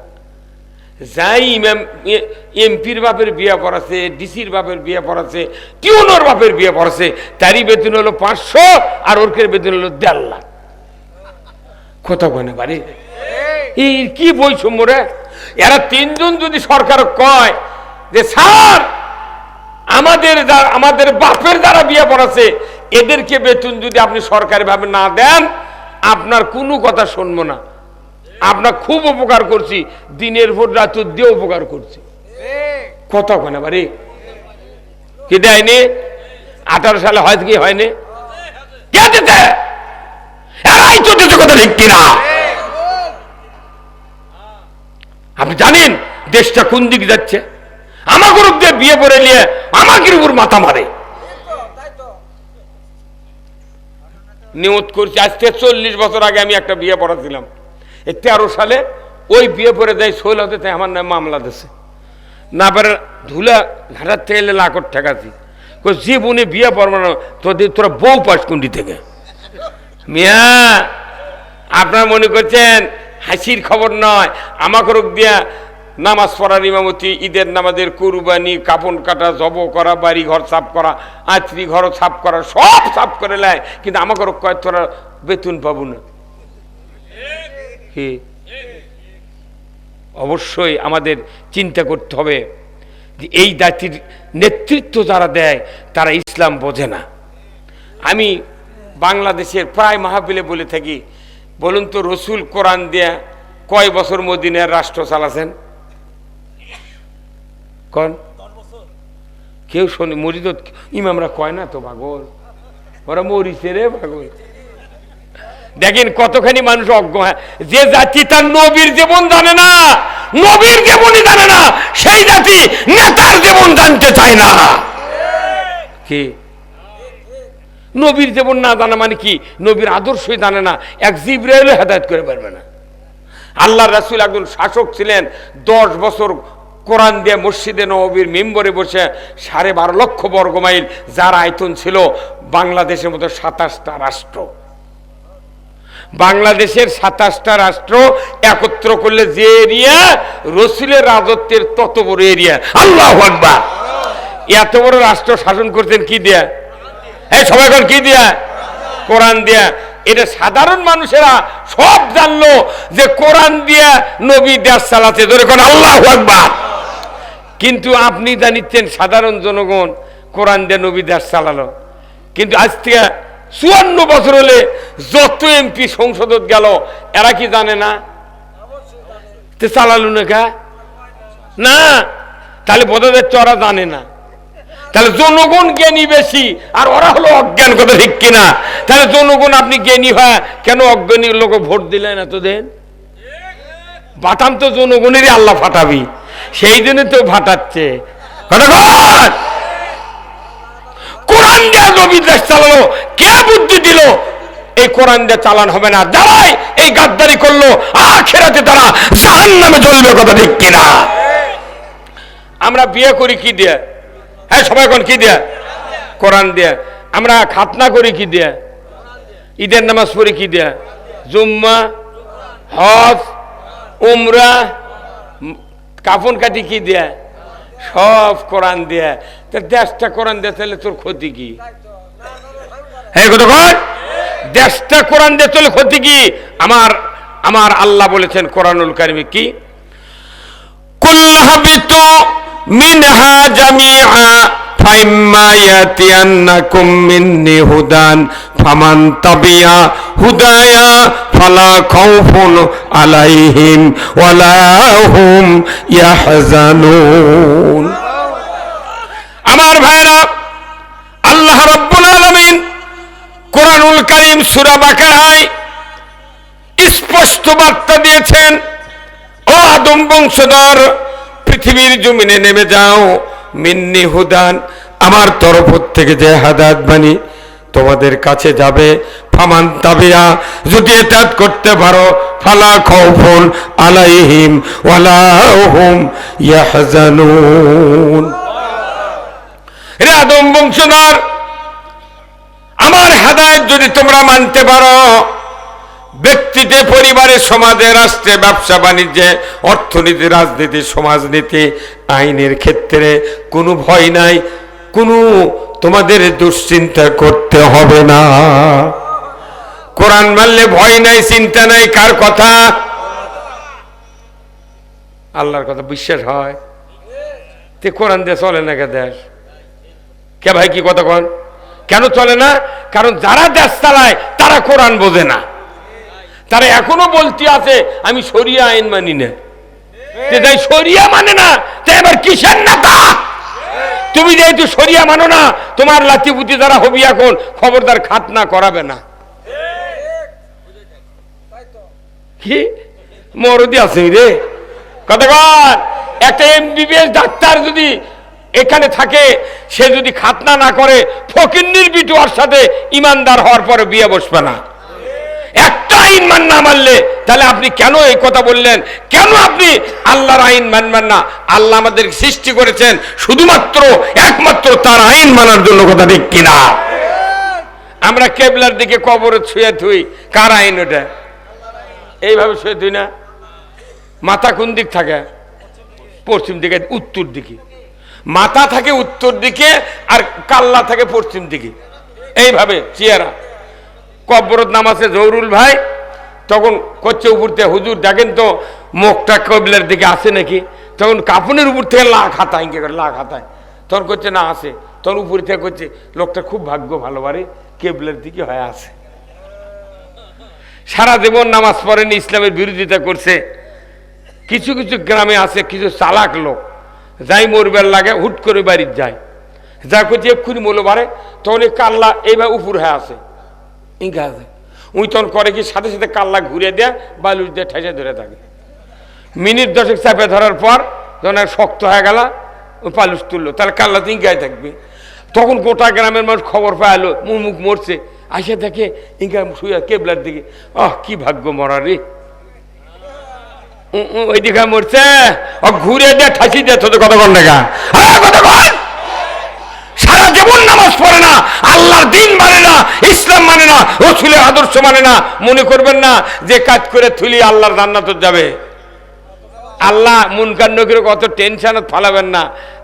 যাই ইমাম এমপির বাপের বিয়ে পড়াছে, ডিসির বাপের বিয়ে পড়াছে, টিওনোর বাপের বিয়ে পড়াছে, তারই বেতন হলো 500 আর ওরকের বেতন হলো 1.5 লাখ। কত গনে বাড়ি এই কি বৈষম্য রে? এরা 3 জন যদি সরকার কয় যে স্যার আমাদের বাপের যারা বিয়ে পড়াছে এদেরকে বেতন যদি আপনি সরকারি ভাবে না দেন আপনার কোনো কথা শুনবো না, আপনার খুব উপকার করছি, দিনের ভোর রাত দিয়ে উপকার করছি। কত গনে বাড়ি কি দেয়নি? 18 সালে হয়তো কি হয়নি? কে দিতে? এরাই তো দিতে, কথা ঠিক কিনা? আপনি জানেন দেশটা কোন দিকে যাচ্ছে? আমার গ্রুপ দিয়ে বিয়ে করে নিয়ে আমাকে উপর মাথা মারে। নিয়ত করছি আজ থেকে 40 বছর আগে আমি একটা বিয়ে পড়াছিলাম, 13 সালে ওই বিয়ে পড়ে যাই সৈলতে, তাই আমার নামে মামলা দিচ্ছে। না পারে ধুলা ঘাটার থেকে লাখর ঠেকাছি, জীবনে বিয়ে পড়বো না, তোরা বউ পাস কুন্ডি থেকে। মিয়া আপনারা মনে করছেন হাসির খবর নয়, আমাকে রোগ দিয়া নামাজ পড়ার ইমামতি, ঈদের নামাজের কুরবানি, কাপন কাটা, জব করা, বাড়ি ঘর সাফ করা, আত্রি ঘর সাফ করা, সব সাফ করে নেয়, কিন্তু আমাকে রোগ কয় তোরা বেতন পাবো না। কি অবশ্যই আমাদের চিন্তা করতে হবে যে এই জাতির নেতৃত্ব যারা দেয় তারা ইসলাম বোঝে না। আমি বাংলাদেশের প্রায় মাহফিলে বলে থাকি, বলুন তো রসুল কোরআন দিয়ে কয় বছর মদিনার রাষ্ট্র চালাছেন? কোন কেউ শোনে? মরিদ ইমামরা কয় না তো পাগল, ওরা মরিছে রে পাগল। দেখেন কতখানি মানুষ অজ্ঞ। যে জাতি তার নবীর জীবন জানে না, নবীর জীবনই জানে না, সেই জাতি নেতার জীবন জানতে চায় না। কি নবীর জীবন না জানা মানে কি? নবীর আদর্শই জানে না, এক জিবরাইল হেদায়েত করে পারবে না। আল্লাহ রাসূল একজন শাসক ছিলেন, 10 বছর কোরআন দিয়ে মসজিদে নববীর মিম্বরে বসে 12.5 লক্ষ বর্গমাইল যার আয়তন ছিল বাংলাদেশের মতো 27টা রাষ্ট্র, বাংলাদেশের 27টা রাষ্ট্র একত্র করলে যে এরিয়া রসুলের রাজত্বের তত বড় এরিয়া। আল্লাহু আকবার। এত বড় রাষ্ট্র শাসন করতেন কি দিয়া? এই সবাই কোন কি দিয়া? কোরআন দিয়া। এটা সাধারণ মানুষেরা সব জানলো যে কোরআন দিয়া নবী দেশ চালাতে, ধরে কোন আল্লাহু আকবার। কিন্তু আপনি জানিচ্ছেন সাধারণ জনগণ কোরআন দিয়ে নবী দেশ চালালো, কিন্তু আজ থেকে 54 বছর হলে যত এমপি সংসদত গেল এরা কি জানে না চালালো না? তাহলে বোঝা যাচ্ছে ওরা জানে না। তাহলে জনগণ জ্ঞানী বেশি আর ওরা হলো অজ্ঞান, কথা ঠিক কিনা? তাহলে জনগণ আপনি জ্ঞানী হয় কেন অজ্ঞানী লোক ভোট দিলেন এতদিন? বাটাম তো জনগণেরই আল্লাহ ফাটাবি, সেই জন্য তো ফাটাচ্ছে। কোরআন দিয়ে নবী দেশ চালালো, কে বুদ্ধি দিল এই কোরআন দিয়ে চালান হবে না? যারাই এই গাদ্দারি করলো আখিরাতে তারা জাহান্নামে জ্বলবে, কথা ঠিক কিনা? আমরা বিয়ে করি কি দিয়ে? হ্যাঁ সবাই কোন কি দিয়ে? কোরআন দিয়ে। আমরা খাতনা করি কি দিয়ে? ঈদের নামাজ পড়ি কি দিয়ে? জুম্মা, হজ, উমরা, কাফন কাটি কি দিয়ে? সব কোরআন দিয়ে। তো দেশটা কোরআন দিয়ে চলে, তোর ক্ষতি কি? হ্যাঁ কথা কর, দেশটা কোরআন দিয়ে চলে ক্ষতি কি? আমার আল্লাহ বলেছেন কোরআনুল কারিমে কি? কুল্লাহাবিতু মিনহা জামিআ ফাইম্মা ইয়াতিয়ান্নাকুম মিন্নি হুদান ফামান তাবিয়া হুদায়া ফালা খাউফুন আলাইহিম ওয়ালা হুম ইয়াহজানুন। আমার ভাইরা, আল্লাহ রাব্বুল আলামিন কোরআনুল কারীম সূরা বাকারায় স্পষ্ট বার্তা দিয়েছেন, ও আদম বংশধর, পৃথিবীর জমিনে নেমে যাও, মিন্নি হুদান, আমার তরফ থেকে যে হাদায়াত বাণী তোমাদের কাছে যাবে, ফামান তাবিয়া, যদি এটা করতে পারো, ফালা খাউফুন আলাইহিম ওয়ালা হুম ইয়াহজানুন। রে আদম বংশধর, আমার হাদায়াত যদি তোমরা মানতে পারো, ব্যক্তিতে, পরিবারে, সমাজে, রাষ্ট্রে, ব্যবসা বাণিজ্যে, অর্থনীতি, রাজনীতি, সমাজনীতি, আইনের ক্ষেত্রে কোনো ভয় নাই, কোনো তোমাদের দুশ্চিন্তা করতে হবে না। কোরআন মানলে ভয় নাই, চিন্তা নাই। কার কথা? আল্লাহর কথা বিশ্বাস হয়। তে কোরআন দিয়ে চলে না কে দেশ? কে ভাই কি কথা কন? কেন চলে না? কারণ যারা দেশ চালায় তারা কোরআন বোঝে না। তারা এখনো বলতে আছে আমি শরিয়া আইন মানি না। তাই শরিয়া মানে না, তাই এবার কিসের নেতা? তুমি যেহেতু শরিয়া মানো না, তোমার লাতিপুতি যারা হবি এখন খবরদার খাতনা করাবে না। কি মরদি আছে রে কতবার? একটা এমবিবিএস ডাক্তার যদি এখানে থাকে, সে যদি খাতনা না করে, ফকিন্নির বিটুয়ার সাথে ইমানদার হওয়ার পরে বিয়ে বসবে না। একটা আইন না মানলে তাহলে আপনি কেন এই কথা বললেন? কেন আপনি আল্লাহর আইন মানবেন না? আল্লাহ আমাদের সৃষ্টি করেছেন শুধুমাত্র একমাত্র তার আইন মানার জন্য, কথা ঠিক কিনা? আমরা কেবলার দিকে কবরে ছুঁয়ে থুই, কার আইন ওটা? এইভাবে ছুঁয়ে থুই না। মাথা কোন দিক থাকে? পশ্চিম দিকে, উত্তর দিকে। মাথা থাকে উত্তর দিকে আর কাল্লা থাকে পশ্চিম দিকে। এইভাবে চেয়ারা কবরত নামাজে জহুরুল ভাই তখন করছে উপর থেকে, হুজুর দেখেন তো মুখটা কেবলার দিকে আসে নাকি। তখন কাপনের উপর থেকে লাখ হাতায়, ইঙ্গে করে লাখ হাতায়। তখন করছে না আসে। তখন উপর থেকে করছে লোকটা খুব ভাগ্য ভালো, বারে কেবলার দিকে হয়ে আসে। সারা জীবন নামাজ পড়েনি, ইসলামের বিরোধিতা করছে। কিছু কিছু গ্রামে আছে কিছু চালাক লোক, যাই মরবার লাগে হুট করে বাড়ির যায়, যা করছে এক্ষুনি মোলো বাড়ে। তখন এই কাল্লা এইভাবে উপর হয়ে আসে, ইঙ্গা আছে। উই তখন করে কি সাথে সাথে কাল্লা ঘুরে দেয়, বালুর দিয়ে ঠেসে ধরে থাকে। মিনিট 10 চাপে ধরার পর যখন শক্ত হয়ে গেল, ওই পালুস তুললো, তাহলে কাল্লা তো ইঙ্গায় থাকবে। তখন গোটা গ্রামের মানুষ খবর পাইলো মুখ মরছে, আসে দেখে ইঙ্গা শুয়ে কেবলার দিকে। আহ কি ভাগ্য মরা রে, ওই দিকে মরছে, ঘুরে দিয়ে ঠাসি দিয়ে তোদের কতক্ষণ দেখা কতক্ষণ। সারা জীবন নামাজ পড়ে না, আল্লাহর দিন মানে না, ইসলাম মানে না, রসুলের আদর্শ মানে না। মনে করবেন না যে কাজ করে থুলি আল্লাহর জান্নাত যাবে। আল্লাহ মুনকার নকির কত টেনশন ফালাবেন না।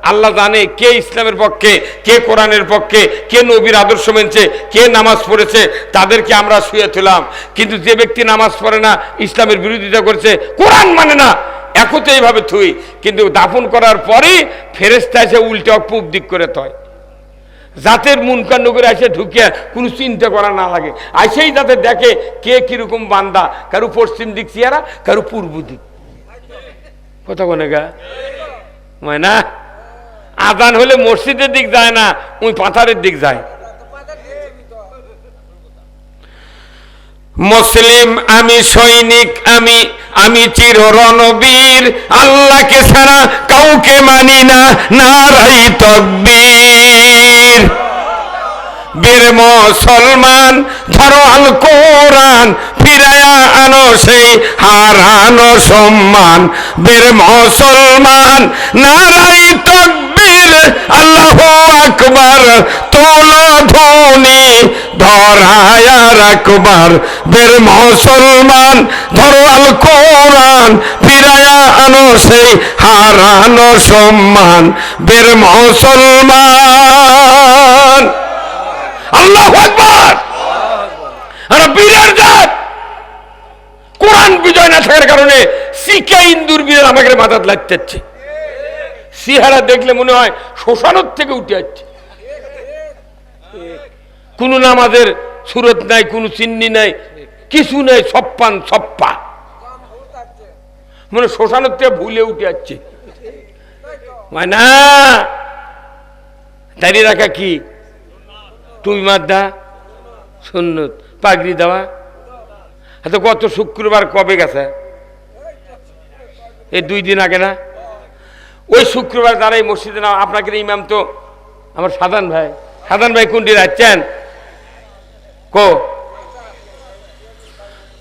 আল্লাহ জানে কে ইসলামের পক্ষে, কে কোরআনের পক্ষে, কে নবীর আদর্শ মেনছে, কে নামাজ পড়েছে, তাদেরকে আমরা শুয়ে তুলাম। কিন্তু যে ব্যক্তি নামাজ পড়ে না, ইসলামের বিরোধিতা করছে, কোরআন মানে না, একতে এইভাবে থুই। কিন্তু দাফন করার পরেই ফেরেশতা এসে উল্টে পূব দিক করে তয়, জাতের মুনকার নগরে এসে ঢুকিয়ে কোনো চিন্তা করা না লাগে। আইসেই যাতে দেখে কে কিরকম বান্দা, কারো পশ্চিম দিক চেহারা, কারো পূর্ব দিক। কথা কোনে গা হয় না, আজান হলে মসজিদের দিক যায় না, ওই পাথারের দিক যায়। মুসলিম আমি, সৈনিক আমি, আমি চির রণবীর, আল্লাহকে ছাড়া কাউকে মানি না, নারাই তাকবীর। বীর মুসলমান ধরো আল কোরআন, ফিরায়া আনো সেই হারানো সম্মান। বীর মুসলমান নারাই তাকবীর, আল্লাহু আকবার, তোলো ধ্বনি ধরায়া রাখবার। বীর মুসলমান ধরো আল কোরআন, ফিরায়া আনো সেই হারানো সম্মান। বীর মুসলমান আল্লাহু আকবার। আর বীরের জাত, কোরআন বিজয় না থাকার কারণে শিখে ইন্দুর বীরের আমাকে মাথাত লাগতেছে। সিহারা দেখলে মনে হয় শ্মশানের থেকে উঠে যাচ্ছে। কোন নামাজের সুরত নাই, কোন চিন্নি নাই, কিছু নাই, সপ্পান সপ্পা, মানে শ্মশানের থেকে ভুলে উঠে যাচ্ছে। মানে না, দাঁড়িয়ে রাখা কি, টুই মাদ্দা সুন্নত, পাগড়ি দেওয়া। এত গত শুক্রবার কবে গেছে, এই 2 দিন আগে না, ওই শুক্রবার যারা এই মসজিদে না, আপনাকে ইমাম তো আমার সাধারণ ভাই। সাধারণ ভাই কোনটি যাচ্ছেন কো,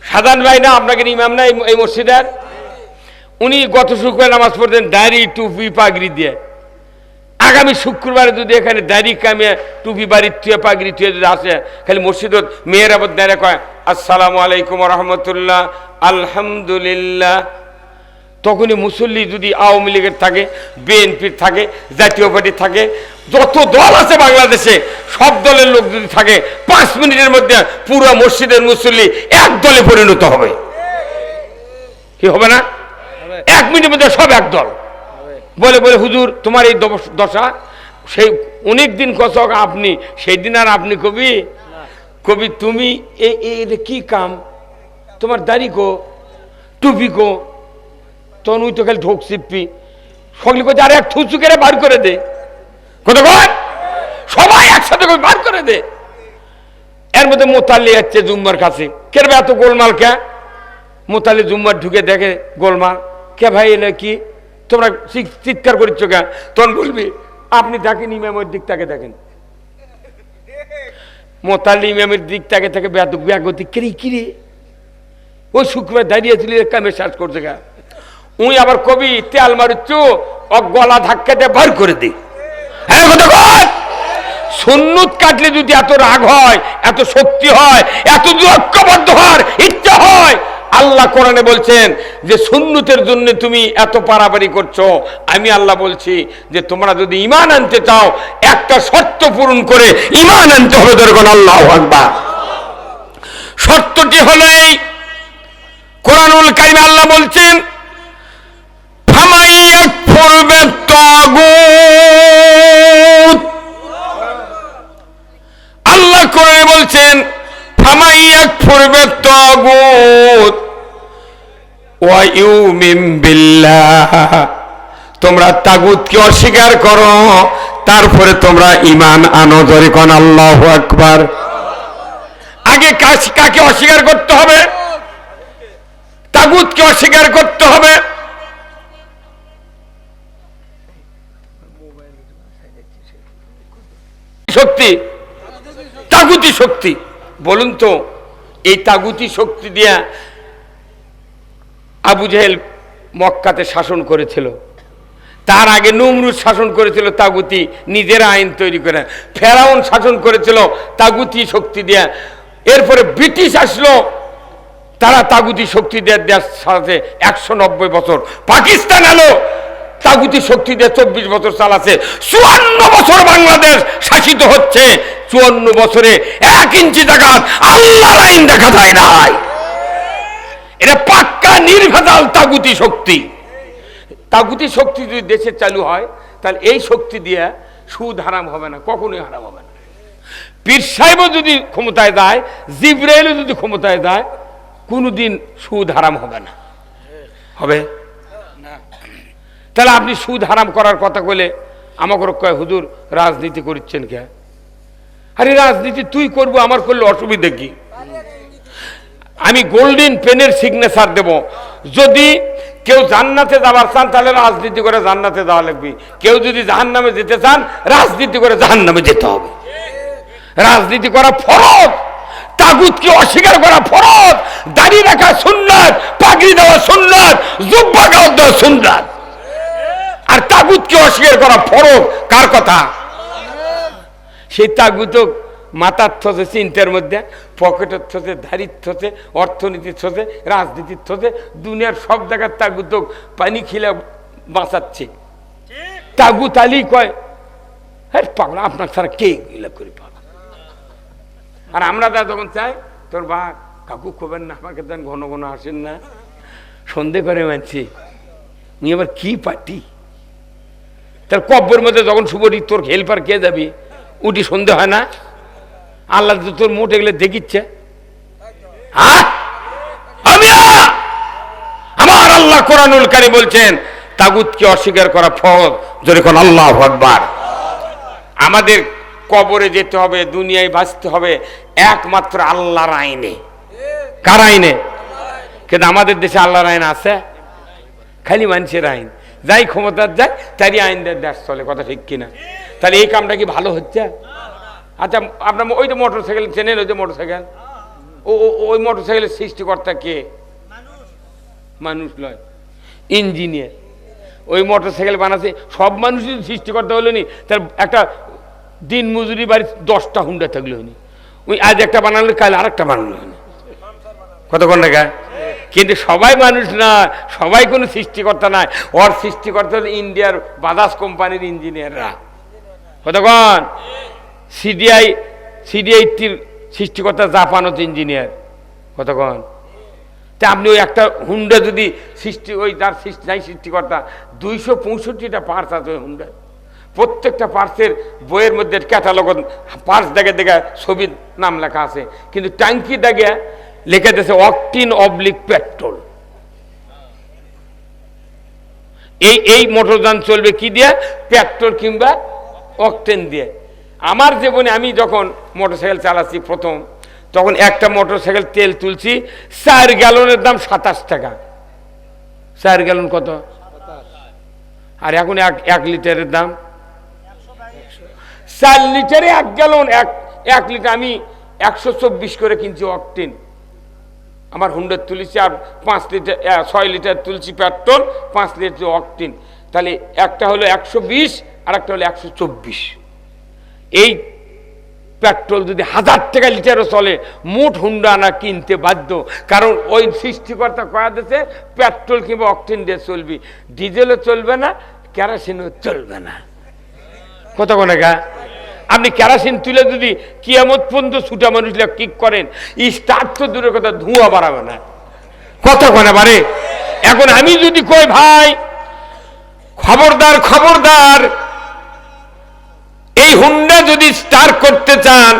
সাধারণ ভাই না আপনাকে ইমাম না এই মসজিদের। উনি গত শুক্রবার নামাজ পড়তেন দাড়ি টুপি পাগড়ি দিয়ে। আগামী শুক্রবারে যদি এখানে দাড়ি কামিয়ে টুপি বাড়ির থুয়ে পাগড়ি থুয়ে যদি আসে, খালি মসজিদত মেয়েরা বোধ দাঁড়িয়ে কয় আসসালামু আলাইকুম রহমতুল্লাহ আলহামদুলিল্লাহ। তখনই মুসল্লি যদি আওয়ামী লীগের থাকে, বিএনপির থাকে, জাতীয় পার্টির থাকে, যত দল আছে বাংলাদেশে সব দলের লোক যদি থাকে, 5 মিনিটের মধ্যে পুরো মসজিদের মুসল্লি এক দলে পরিণত হবে। কি হবে না? 1 মিনিটের মধ্যে সব এক দল। বলে বলে হুজুর তোমার এই দশা, সেই অনেক দিন কসক আপনি, সেই দিন আর আপনি কবি কবি তুমি এটা কি কাম, তোমার দাড়ি কো, টুপি কো। তখন ওই তো খালি ঢোক চিপি সকলে কোথায় আর এক থুচু করে বার করে দে, কোথায় সবাই একসাথে বার করে দে। এর মধ্যে মোতাল্লি যাচ্ছে জুম্মার কাছে, কেরবে এত গোলমাল কে? মোতাল্লি জুম্মার ঢুকে দেখে গোলমাল, কে ভাই এলে কি তোমরা চিৎকার করিচ্ছ কে? তখন বলবি আপনি দেখেন ইমামের দিকটাকে দেখেন। মোতাল্লি ইমামের দিকটাকে থেকে ব্যাগতি কিরে কিরে ওই শুক্রবার দাঁড়িয়েছিল কামে শ্বাস করছে গা। উই আবার কবি তেল মারুচ্ছ ও গলা ধাক্কা দিয়ে বার করে দিই। হ্যাঁ সুন্নত কাটলে যদি এত রাগ হয়, এত শক্তি হয়, এত ঐক্যবদ্ধ হওয়ার ইচ্ছা হয়, আল্লাহ কোরআনে বলছেন যে সুন্নতের জন্য তুমি এত পারাপারি করছো, আমি আল্লাহ বলছি যে তোমরা যদি ঈমান আনতে চাও একটা শর্ত পূরণ করে ঈমান আনতে হবে। দরকার আল্লাহু আকবার। শর্তটি হলো এই, কোরআনুল কারীমে আল্লাহ বলছেন ফামাইয়াকফুর বিত্তাগুত, আল্লাহ কোরআনে বলছেন ফামাইয়াকফুর বিত্তাগুত ওয়া ইউমিন বিল্লাহ, তোমরা তাগুতকে অস্বীকার করো তারপরে তোমরা ঈমান আনো। জোরে কোন আল্লাহু আকবার। আগে কাকে অস্বীকার করতে হবে? তাগুতকে অস্বীকার করতে হবে। শক্তি, তাগুতি শক্তি। বলুন তো, এই তাগুতি শক্তি দিয়া আবু জেহেল মক্কাতে শাসন করেছিল, তার আগে নমরুদ শাসন করেছিল তাগুতি নিজেরা আইন তৈরি করে, ফেরাউন শাসন করেছিল তাগুতি শক্তি দিয়া, এরপরে ব্রিটিশ আসলো, তারা তাগুতি শক্তি দিয়ে দেশ চালাচ্ছে 190 বছর, পাকিস্তান এলো তাগুতি শক্তি দিয়ে 24 বছর চালাচ্ছে, 54 বছর বাংলাদেশ শাসিত হচ্ছে, 54 বছরে 1 ইঞ্চি জায়গা আল্লাহর আইন দেখা যায় নাই। এটা পাক্কা নির্ভেজাল তাগুতি শক্তি। তাগুতি শক্তি যদি দেশে চালু হয় তাহলে এই শক্তি দিয়ে সুদ হারাম হবে না, কখনোই হারাম হবে না। পীর সাহেবও যদি ক্ষমতায় যায়, জিবরাইলও যদি ক্ষমতায় যায়, কোনোদিন সুদ হারাম হবে না। হবে না? তাহলে আপনি সুদ হারাম করার কথা বলে আমাকে কয় হুজুর রাজনীতি করছেন কে? আরে রাজনীতি তুই করবো, আমার করলে অসুবিধা কি? আমি গোল্ডেন পেনের সিগনেচার দেব, যদি কেউ জান্নাতে যাবার চান তাহলে রাজনীতি করে জান্নাতে যাওয়া লাগবে, কেউ যদি জাহান্নামে যেতে চান রাজনীতি করে জাহান্নামে যেতে হবে। রাজনীতি করা ফরজ, তাগুতকে অস্বীকার করা ফরজ, দাড়ি রাখা সুন্নাত, পাগড়ি দেওয়া সুন্নাত, জুব্বা দেওয়া সুন্নাত, আর তাগুতকে অস্বীকার করা ফরজ। কার কথা? সেই তাগুত মাথার থসে, চিন্তার মধ্যে, পকেটের থসে, ধারির থসে, অর্থনীতির থসে, রাজনীতির থসে, দুনিয়ার সব জায়গার তাগুত পানি খিলে বাঁচাচ্ছে। তাগুত আলী কয় হ্যাঁ পাগলা, আপনার ছাড়া কে এগুলা করে পাগলা। আর আমরা যা যখন চাই, তোর বা কাকু খোবেন না, আমাকে দেন, ঘন ঘন আসেন না, সন্ধে করে মানছি নি আবার কি পার্টি। তার কব্বর মধ্যে যখন শুভরি তোর হেল্পার কে যাবি, উঠি সন্ধে হয় না? আল্লাহ তো তোর মোটে গেলে দেখিচ্ছে। হ্যাঁ, আমার আল্লাহ কোরআনুল কারীম বলছেন তাগুতকে অস্বীকার করা ফরজ। জোরে কোন আল্লাহু আকবার। আমাদের কবরে যেতে হবে, দুনিয়ায় বাঁচতে হবে একমাত্র আল্লাহর আইনে। কার আইনে? কিন্তু আমাদের দেশে আল্লাহর আইন আছে? খালি মানুষের আইন, যাই ক্ষমতার যায় তারই আইন দেশ চলে। কথা ঠিক কিনা? তাহলে এই কামটা কি ভালো হচ্ছে? আচ্ছা, আপনার ওই যে মোটর সাইকেল চেনেন, ওই যে মোটর সাইকেল, ওই মোটর সাইকেলের সৃষ্টিকর্তা কে? মানুষ নয়, ইঞ্জিনিয়ার। ওই মোটর সাইকেল বানাচ্ছে সব মানুষই সৃষ্টিকর্তা হলো নি? তার একটা দিন মজুরি বাড়ি 10টা হুন্ডা থাকলে হয়নি, ওই আজ একটা বানালে কাল আর একটা বানালো হয়নি। কতক্ষণ টাকা? কিন্তু সবাই মানুষ না, সবাই কোনো সৃষ্টিকর্তা নাই। ওর সৃষ্টিকর্তা হলো ইন্ডিয়ার বাজাজ কোম্পানির ইঞ্জিনিয়াররা। কতক্ষণ? সিডিআইটির সৃষ্টিকর্তা জাপানত ইঞ্জিনিয়ার। কতক্ষণ? তা আপনি ওই একটা হুন্ডা যদি ওই যার সৃষ্টিকর্তা 265টা পার্টস আছে ওই হুন্ডা, প্রত্যেকটা পার্টসের বইয়ের মধ্যে ক্যাটালগ পার্টস দেখে দেখে ছবির নাম লেখা আছে, কিন্তু ট্যাঙ্কি দেখে লেখা দিয়েছে অকটিন অবলিক পেট্রোল। এই মোটরযান চলবে কি দিয়ে? পেট্রোল কিংবা অকটেন দিয়ে। আমার জীবনে আমি যখন মোটরসাইকেল চালাচ্ছি প্রথম, তখন একটা মোটরসাইকেল তেল তুলছি 4 গ্যালনের দাম 27 টাকা। 4 গ্যালন কত? আর এখন 1 লিটারের দাম 4 লিটারে 1 গ্যালন। 1 লিটার আমি 124 করে কিনছি অকটেন। আমার হুন্ডার তুলেছি, আর 5 লিটার 6 লিটার তুলছি পেট্রোল, 5 লিটার অকটেন। তাহলে একটা হলো 120 আর একটা হলো 124। এই পেট্রোল যদি 1000 টাকা লিটারও চলে, মোট হুন্ডা আনা কিনতে বাধ্য। কারণ ওই সৃষ্টিকর্তা কয়া দিয়েছে পেট্রোল কিংবা অকটেন দিয়ে চলবি, ডিজেলও চলবে না, কেরোসিনও চলবে না। কতক্ষণ টাকা? আপনি কেরোসিন তুলে যদি কিয়ামত পর্যন্ত ছুটা মানুষ কিক করেন, স্টার্ট তো দূরের কথা, ধোঁয়া বাড়াবে না। কথা কনে পারে। এখন আমি যদি কই ভাই খবরদার খবরদার, এই হুন্ডা যদি স্টার্ট করতে চান,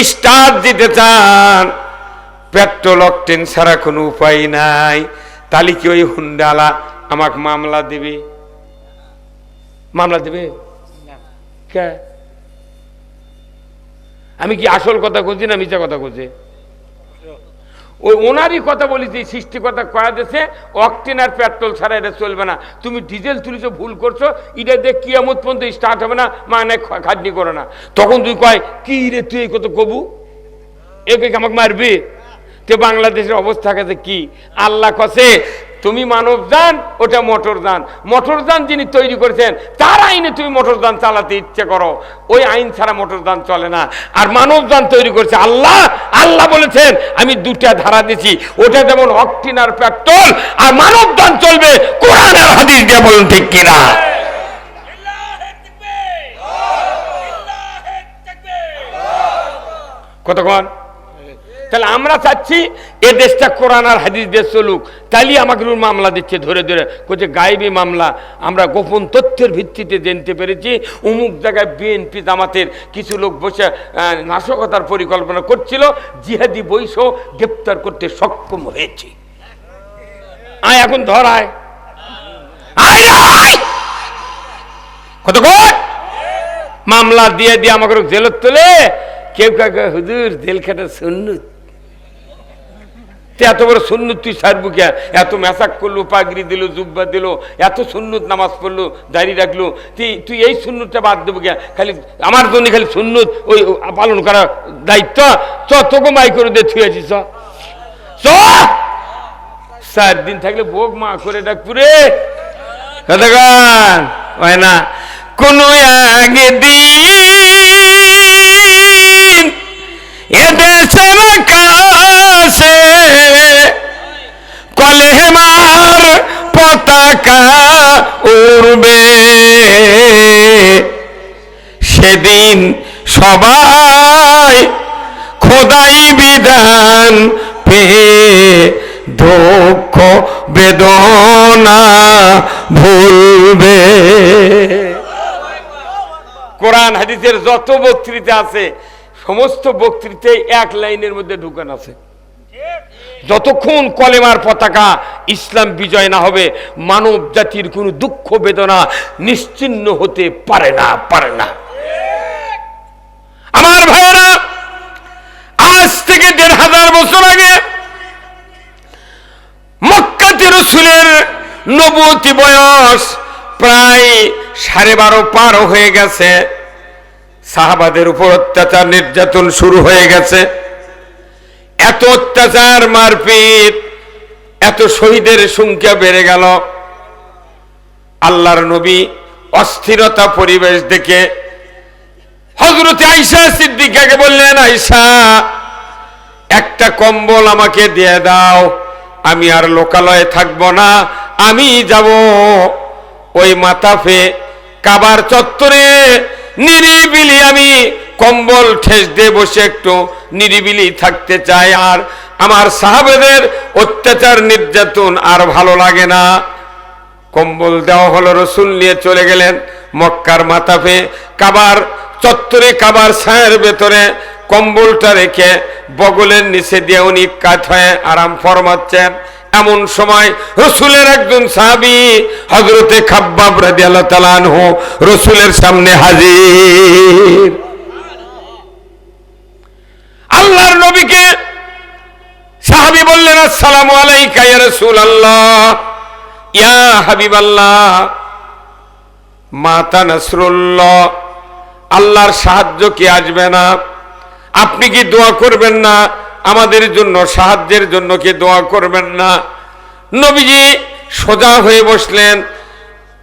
স্টার্ট দিতে চান, পেট্রোল অকটেন ছাড়া কোনো উপায় নাই, তাহলে কি ওই হুন্ডালা আমাকে মামলা দেবে? মামলা দেবে কে? আমি কি আসল কথা বলছি না মিথ্যা কথা বলছি? ওই ওনারই কথা বলেছি, সৃষ্টি কথা কয়া দিয়েছে অকটেন আর পেট্রোল ছাড়া এটা চলবে না, তুমি ডিজেল তুলিছো ভুল করছো, এটা দেখ কিয়ামত পর্যন্ত স্টার্ট হবে না, মানে খাটনি করো না। তখন তুই কয় কি রে তুই এই কত কবু একে আমাকে মারবি? তো বাংলাদেশের অবস্থা কাছে কি? আল্লাহ কছে তুমি মানব যান, ওটা মোটর যান, মোটর যান যিনি তৈরি করেছেন তার আইনে তুমি মোটর যান চালাতে ইচ্ছে করো, ওই আইন ছাড়া মোটর যান চলে না। আর মানব যান তৈরি করেছে আল্লাহ, আল্লাহ বলেছেন আমি দুটা ধারা দিছি, ওটা যেমন অকটেন আর পেট্রোল, আর মানব যান চলবে কোরআন আর হাদিস দিয়ে। বলুন ঠিক কিনা? কতক্ষণ? তাহলে আমরা চাচ্ছি এ দেশটা কোরআন আর হাদিস দিয়ে চলুক, তাহলে আমাকে মামলা দিচ্ছে ধরে ধরে, কোথায় গায়েবী মামলা। আমরা গোপন তথ্যের ভিত্তিতে জানতে পেরেছি অমুক জায়গায় বিএনপি জামাতের কিছু লোক বসে নাশকতার পরিকল্পনা করছিল, জিহাদি বৈশ গ্রেপ্তার করতে সক্ষম হয়েছে। আয় এখন ধরায় কতক্ষণ মামলা দিয়ে দিয়ে আমাকে জেলত তোলে। কেউ কাকে হুজুর জেল খাটা সুন্নত, এত বড় সুন্নত তুই সারবু কে? এত মেসাক করলো, পাগড়ি দিল, জুব্বা দিল, এত সুন্নত নামাজ পড়লো, দাঁড়িয়ে রাখলো, তুই এই সুন্নতটা বাদ দেবো কে? খালি আমার জন্য খালি সুন্নত ওই পালন করার দায়িত্ব। চ তোকে মাই করে দিয়ে থুয়েছি, চ 4 দিন থাকলে ভোগ মা করে ডাক পুরে কতক্ষণ হয় না। কোনো একদিন এদেশের কাছে কলেমার পতাকা উড়বে, সেদিন সবাই খোদাই বিধান পেয়ে দুঃখ বেদনা ভুলবে। কোরআন হাদিসের যত বক্তৃতা আছে সমস্ত বক্তৃতায় এক লাইনের মধ্যে ঢুকান আছে, যতক্ষণ কলেমার পতাকা ইসলাম বিজয় না হবে মানব জাতির কোনো দুঃখ বেদনা নিশ্চিহ্ন হতে পারে না, পারে না। আমার ভাইয়েরা, আজ থেকে 1500 বছর আগে মক্কাতে রাসূলের নবুয়তি বয়স প্রায় 12.5 পার হয়ে গেছে। সাহাবাদের উপর অত্যাচার নির্যাতন শুরু হয়ে গেছে। এত অত্যাচার মারপিট, এত শহীদের সংখ্যা বেড়ে গেল। আল্লাহর নবী অস্থিরতা পরিবেশ দেখে হযরত আয়েশা সিদ্দিকাকে বললেন, আয়েশা একটা কম্বল আমাকে দিয়ে দাও, আমি আর লোকালয়ে থাকবো না, আমি যাব ওই মাতাফে কাবার চত্বরে নিরিবিলি, আমি কম্বল ঠেস দিয়ে বসে একটু নিরিবিলি থাকতে চাই, আর আমার সাহাবাদের অত্যাচার নির্যাতন আর ভালো লাগে না। কম্বল দেওয়া হলো, রাসূল নিয়ে চলে গেলেন মক্কার মাতাফে কাবার চত্বরে, কাবার ছায়ার ভেতরে কম্বলটা রেখে বগলের নিচে দিয়ে উনি কাত হয়ে আরাম ফরমাচ্ছেন। এমন সময় রাসূলের একজন সাহাবী হযরতে খাব্বাব রাদিয়াল্লাহু তাআলা আনহু রাসূলের সামনে হাজির। আল্লাহর নবীকে সাহাবী বললেন, আসসালামু আলাইকা ইয়া রাসূলুল্লাহ, ইয়া হাবিবাল্লাহ, মাতা নাসরুল্লাহ, আল্লাহর সাহায্য কি আসবে না? আপনি কি দোয়া করবেন না আমাদের জন্য? সাহায্যের জন্য কি দোয়া করবেন না? নবীজি সোজা হয়ে বসলেন,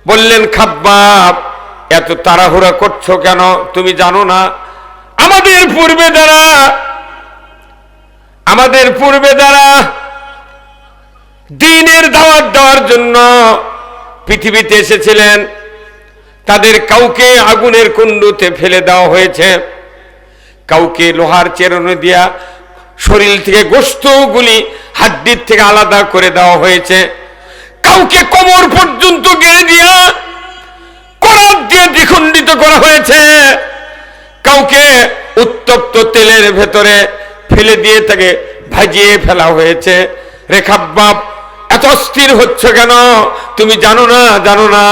বললেন, খাব্বাব এত তাড়াহুড়া করছো কেন? তুমি জানো না আমাদের পূর্বে যারা দ্বীনের দাওয়াত দেওয়ার জন্য পৃথিবীতে এসেছিলেন তাদের কাউকে আগুনের কুণ্ডুতে ফেলে দেওয়া হয়েছে, কাউকে লোহার চেরুনি দিয়া শরীর থেকে গোশতগুলি হাড্ডির থেকে আলাদা করে দেওয়া হয়েছে, কাউকে কোমর পর্যন্ত গেড়ে দিয়া করাত দিয়ে দ্বিখণ্ডিত করা হয়েছে, কাউকে উত্তপ্ত তেলের ভেতরে ফেলে দিয়ে তাকে ভাজিয়ে ফেলা হয়েছে। রে খাব্বাব, এত অস্থির হচ্ছ কেন? তুমি জানো না, জানো না,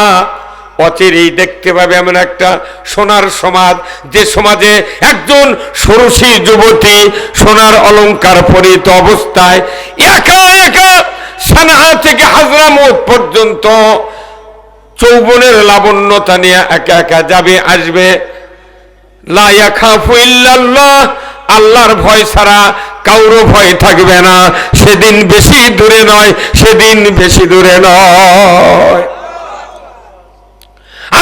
অচিরেই দেখতে পাবে এমন একটা সোনার সমাজ, যে সমাজে একজন ষোড়শী যুবতী সোনার অলংকার পরিহিত অবস্থায় একা একা সানআ থেকে হাজরামত পর্যন্ত যৌবনের লাবণ্যতা নিয়ে একা একা যাবে, আসবে। লা ইয়াখাফু ইল্লাল্লাহ, আল্লাহর ভয় ছাড়া কারো ভয় থাকবে না। সেদিন বেশি দূরে নয়, সেদিন বেশি দূরে নয়।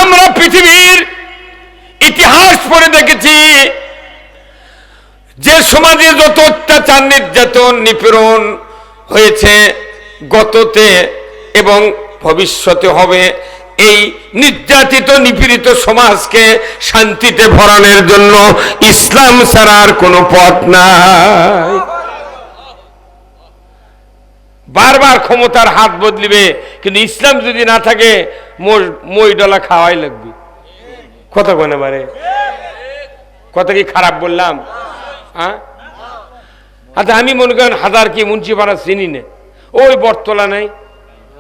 আমরা পৃথিবীর ইতিহাস পড়ে দেখেছি, যে সমাজে যত অত্যাচার, নির্যাতন, নিপীড়ন হয়েছে গততে এবং ভবিষ্যতে হবে, এই নির্যাতিত নিপীড়িত সমাজকে শান্তিতে ভরানোর জন্য ইসলাম ছাড়া আর কোনো পথ নাই। বারবার ক্ষমতার হাত বদলিবে, কিন্তু ইসলাম যদি না থাকে মই ডলা খাওয়াই লাগবে। কথা কোনে বারে, কথা কি খারাপ বললাম? হ্যাঁ, আচ্ছা আমি মনে করেন হাজার কি মুন্সিপাড়া চিনি না, ওই বটতলা নাই,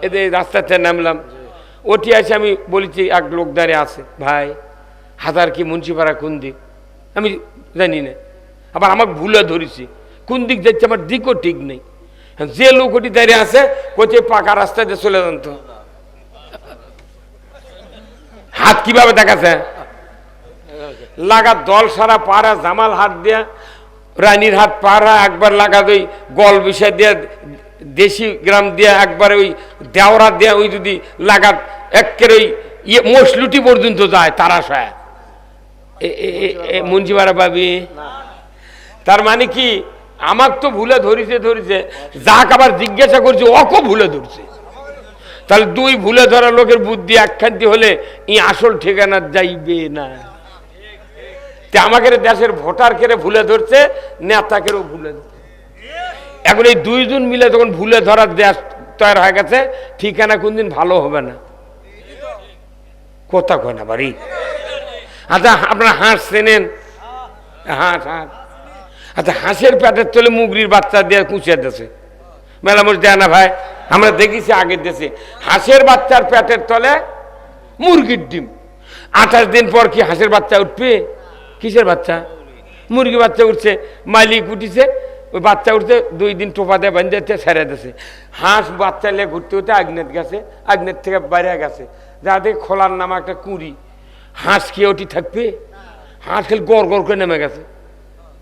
এদের রাস্তাতে নামলাম, ওটি আছে, আমি বলেছি এক লোক দাঁড়িয়ে আছে, ভাই হাজার কি মুন্সিপাড়া কোন দিক? আমি জানি না, আবার আমাকে ভুলে ধরেছি, কোন দিক যাচ্ছে আমার দিকও ঠিক নেই। যে লোক ওটি দাঁড়িয়ে আছে কোচে পাকা রাস্তাতে চলে যান তো, হাত কিভাবে দেখাচ্ছে, লাগা দল সারা পাড়া, জামাল হাত দিয়া, রানীর হাত পাড়া একবার লাগা, ওই গল বিষয় দিয়া, দেশি গ্রাম দিয়া একবারে, ওই দেওরা দিয়া, ওই যদি লাগাত একের ওই মশলুটি পর্যন্ত যায় তারা সয়া মুন্সিপাড়া পাবি। তার মানে কি, আমাকে তো ভুলে ধরিছে, যাক আবার জিজ্ঞাসা করছে ওকে ভুলে ধরছে। তাহলে দুই ভুলে ধরা লোকের বুদ্ধি একখান্তি হলে ই আসল ঠিকানা যাইবে না। আমাকে দেশের ভোটার কেড়ে ভুলে ধরছে, নেতাকেও ভুলে ধরছে। এখন এই দুইজন মিলে যখন ভুলে ধরার দেশ তৈরি হয়ে গেছে, ঠিকানা কোনদিন ভালো হবে না। কথা কয় না বাড়ি। আচ্ছা আপনারা হাঁস চেনেন? হাঁস, আচ্ছা হাঁসের পেটের তলে মুগরির বাচ্চা দিয়ে কুচিয়ে দিয়েছে, মেলামুচ দেয় না ভাই? আমরা দেখেছি আগের দেশে হাঁসের বাচ্চার পেটের তলে মুরগির ডিম। 28 দিন পর কি হাঁসের বাচ্চা উঠবে? কিসের বাচ্চা? মুরগি বাচ্চা উঠছে, মালিক উঠিছে, ওই বাচ্চা উঠছে, 2 দিন টোপা দিয়ে বাঁধতে ছেড়ে দিয়েছে। হাঁস বাচ্চা নিয়ে ঘুরতে ঘুরতে আগ্নেত গেছে, আগ্নেত থেকে বাইরে গেছে, যাতে খোলার নামা একটা কুড়ি। হাঁস কি ওটি থাকবে? হাঁস খেলে গড় গড় করে নেমে গেছে,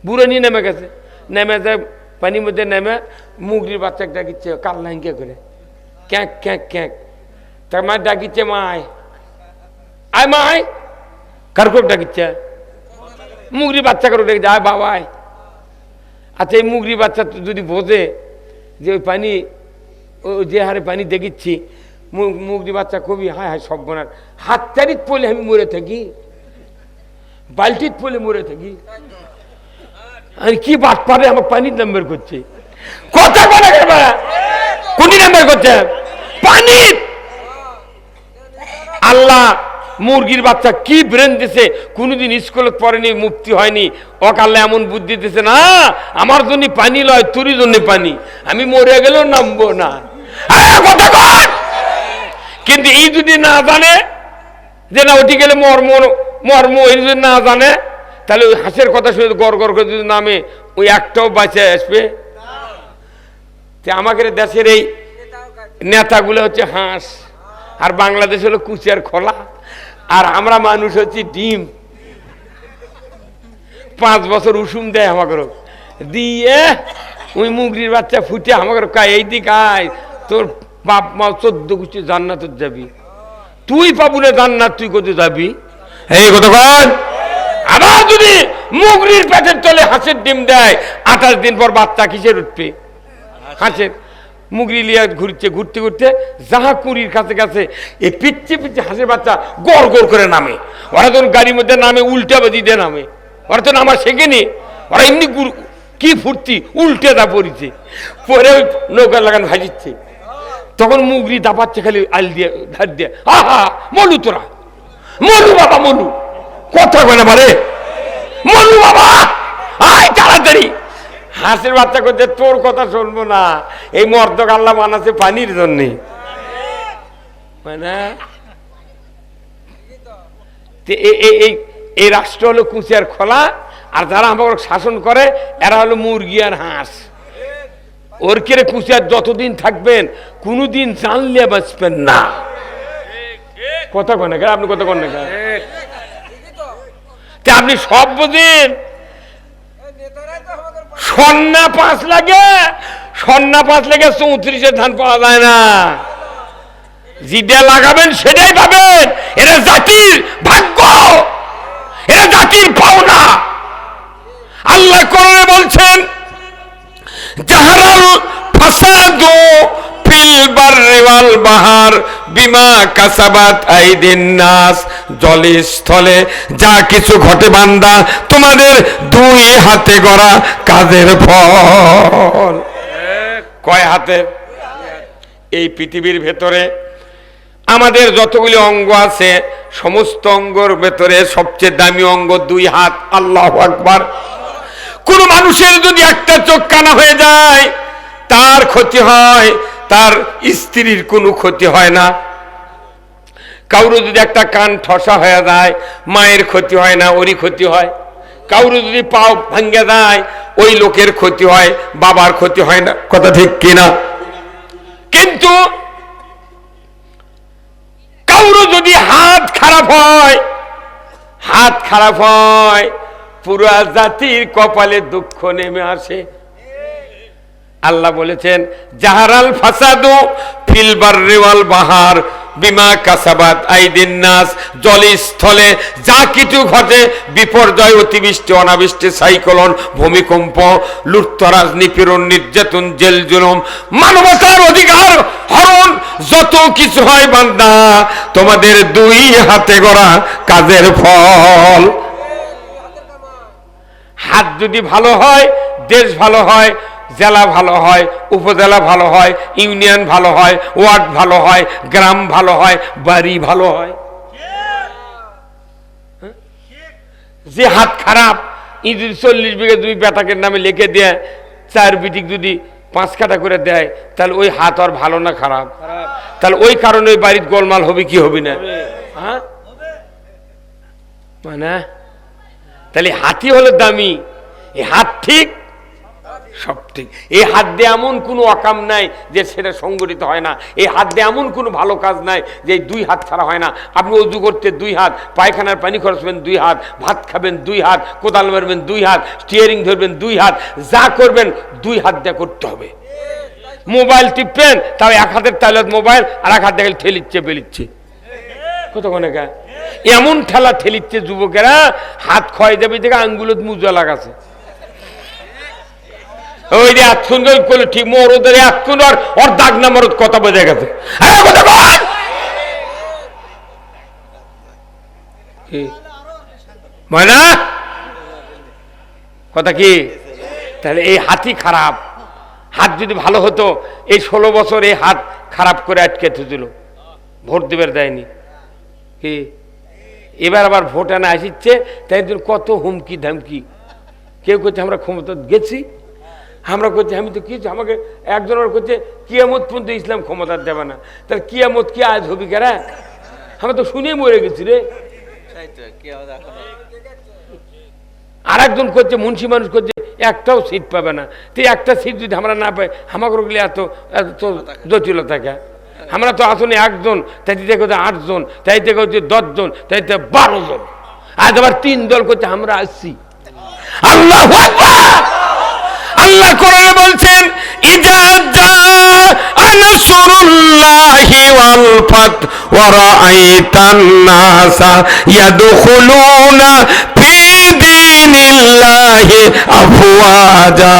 বুড়ো নিয়ে নেমে গেছে, নেমে যায় পানির মধ্যে, নেমে মুগরির বাচ্চা ডাকিচ্ছে কাল্লাইকে করে, ক্যাঁক ক্যাঁক ক্যাঁক। তার মায় ডাকিচ্ছে মায়, আয় মায়, কার করে ডাকিচ্ছে? মুগরি বাচ্চা করে ডেকে যায় বাবাই। আচ্ছা এই মুগরি বাচ্চা যদি বোঝে যে ওই পানি, ও যে হারে পানি দেখিচ্ছি, মুগরি বাচ্চা কবি হায় হায় সব বোনার, হাত চারিত পড়লে আমি মরে থাকি, বালতিত পড়লে মরে থাকি, আর কি বাদ পারে আমার পানির নাম্বার করছে। কথা বলে কোন নাম্বার করছে? পানি। আল্লাহ মুরগির বাচ্চা কি ব্রেন দিছে, কোনদিন স্কুলে পড়েনি, মুক্তি হয়নি, অকালে এমন বুদ্ধি দিছে, না আমার জন্য পানি লয়, তোরই জন্য পানি, আমি মরে গেলেও নামবো না। কিন্তু এই যদি না জানে যে না ওটি গেলে মর্ম এই যদি না জানে, তাহলে ওই হাঁসের কথা শুনে গড় গড় করে যদি নামে, ওই একটাও বাঁচে আসবে। আমাদের দেশের এই নেতাগুলো হচ্ছে হাঁস, আর বাংলাদেশ হলো কুচিয়ার খোলা, আর আমরা মানুষ হচ্ছে ডিম। 5 বছর উষুম দেয় আমাকে দিয়ে, ওই মুগরির বাচ্চা ফুটে আমাকে কায়, এই দিক আয়, তোর বাপ মা 14 গোষ্ঠী জান্নাত যাবি, তুই পাবু না জান্নাত, তুই কোথায় যাবি? এই কতক্ষণ। আবার যদি মুগরির পেটের তলে হাঁসের ডিম দেয়, 28 দিন পর বাচ্চা কিসের উঠবে? হাঁসের। মুগরি লিয়া ঘুরছে, ঘুরতে ঘুরতে যাহা কুড়ির কাছে কাছে এই পিচ্ছে পিচ্ছে হাঁসের বাচ্চা গড় গড় করে নামে। ওরা যখন গাড়ির মধ্যে নামে উল্টা বাজি দিয়ে নামে, ওরা তো নামা শেখেনি, ওরা এমনি কি ফুর্তি, উল্টে দা পড়িছে, পরে ওই নৌকা লাগান ভাজিচ্ছে, তখন মুগরি দাপাচ্ছে খালি আল দিয়ে ধার দিয়ে, আহা মলু তোরা, মলু বাবা মলু, কথা কয় না বারে, মলু বাবা আয় তাড়াতাড়ি। হাঁসের বাচ্চা করছে তোর কথা শুনবো না, এই মর্দক আল্লাহ বানাচ্ছে পানির জন্যে, মানে এই রাষ্ট্র হলো কুচিয়ার খোলা, আর যারা আমাকে শাসন করে এরা হলো মুরগি আর হাঁস। ওর কেড়ে কুচিয়ার যতদিন থাকবেন কোনোদিন জানলে বাঁচবেন না, কথা কন না, আপনি কথা কন না, আপনি সব বোঝেন। সন্না 5 লাগে, সন্না 5 লাগে 34-এর ধান পাওয়া যায় না, যেটা লাগাবেন সেটাই পাবেন। এরা জাতির ভাগ্য, এরা জাতির পাওনা। আল্লাহ কোরআনে বলছেন জাহারাল ফাসাদু ফিল বাররি ওয়াল বাহার বিমা কাসাবাত আইদিন নাস, জলে স্থলে যা কিছু ঘটে বান্দা তোমাদের 2 হাতে গড়া কাজের ফল। কয় হাতে? এই পৃথিবীর ভেতরে আমাদের যতগুলি অঙ্গ আছে সমস্ত অঙ্গর ভেতরে সবচেয়ে দামি অঙ্গ 2 হাত। আল্লাহু আকবার। কোন মানুষের যদি একটা চোখ কানা হয়ে যায় তার ক্ষতি হয়, তার স্ত্রীর কোনো ক্ষতি হয় না। কারো যদি একটা কান ঠসা হয়ে যায় মায়ের ক্ষতি হয় না, ওরই ক্ষতি হয়। কারো যদি পাও ভাঙ্গে যায় ওই লোকের ক্ষতি হয়, বাবার ক্ষতি হয় না, কথা ঠিক কিনা? কিন্তু কারো যদি হাত খারাপ হয়, হাত খারাপ হয় পুরা জাতির কপালে দুঃখ নেমে আসে। আল্লাহ বলেছেন জাহারাল ফাসাদু ফিল বাররি ওয়াল বাহার বিমা কাসাবাত আইদিন নাস, জলে স্থলে যা কিছু ঘটে, বিপর্যয়, অতিবৃষ্টি, অনাবৃষ্টি, সাইক্লোন, ভূমিকম্প, লুটতরাজ, নিপীড়ন, নির্যাতন, জেল জুলুম, মানবতার অধিকার হরণ, যত কিছু হয় বান্দা তোমাদের 2 হাতে গড়া কাজের ফল। হাত যদি ভালো হয় দেশ ভালো হয়, জেলা ভালো হয়, উপজেলা ভালো হয়, ইউনিয়ন ভালো হয়, ওয়ার্ড ভালো হয়, গ্রাম ভালো হয়, বাড়ি ভালো হয়। যে হাত খারাপ ই যদি 40 বিঘা 2 বেটাকের নামে লিখে দেয়, 4 বিটিক যদি 5 কাটা করে দেয়, তাহলে ওই হাত আর ভালো না খারাপ? তাহলে ওই কারণে ওই বাড়ির গোলমাল হবে কি হবে না? হ্যাঁ, মানে তাহলে হাতই হলো দামি। এই হাত ঠিক, সব ঠিক। এই হাত দিয়ে এমন কোনো অকাম নাই যে সেটা সংগঠিত হয় না। এই হাত দিয়ে এমন কোনো ভালো কাজ নাই যে 2 হাত ছাড়া হয় না। আপনি ওযু করতে 2 হাত, পায়খানার পানি খরচবেন 2 হাত, ভাত খাবেন 2 হাত, কোদাল মারবেন 2 হাত, স্টিয়ারিং ধরবেন 2 হাত, যা করবেন 2 হাত দিয়ে করতে হবে। মোবাইল টিপবেন তাও 1 হাতের তাইলত মোবাইল, আর 1 হাত দিয়ে ঠেলিচ্ছে বেলিচ্ছে, কতক্ষণে গা এমন ঠেলা ঠেলিচ্ছে যুবকেরা, হাত ক্ষয় যাবে থেকে আঙ্গুলত মুজা লাগাছে। ওই যে এতক্ষণ করলে ঠিক মরদের এতক্ষণ ওর দাগ না মরদ কথা বোঝা গেছে। মানে কথা কি? তাহলে এই হাতই খারাপ। হাত যদি ভালো হতো এই 16 বছর এই হাত খারাপ করে আটকে দিল, ভোট দিবার দেয়নি। কি এবার আবার ভোট আনা আসিচ্ছে, তাই কত হুমকি ধামকি। কেউ করছে আমরা ক্ষমতা গেছি, আমরা করছি আমি তো কিছু, আমাকে একজনের করছে কিয়ামত পর্যন্ত ইসলাম ক্ষমতা দেবে না। তাহলে কিয়ামত কি আজ হবি কেরা? আমরা তো শুনে মরে গেছি রে। আর একজন করছে মুন্সি মানুষ করছে একটাও সিট পাবে না। তো একটা সিট যদি আমরা না পাই আমাকে গেলে এত জটিলতা কে? আমরা তো আসলে 1 জন, তাই থেকে 8 জন, তাই থেকে হচ্ছে 10 জন, তাই থেকে 12 জন। আজ আবার 3 দল করছে আমরা আসছি। আল্লাহু আকবার। আল্লাহ কোরআনে বলছেন ইজা জাআ নাসরুল্লাহি ওয়াল ফাত ওয়া রাআইতান নাসা ইয়াদখুলুনা ফি দীনিল্লাহি আফওয়াজা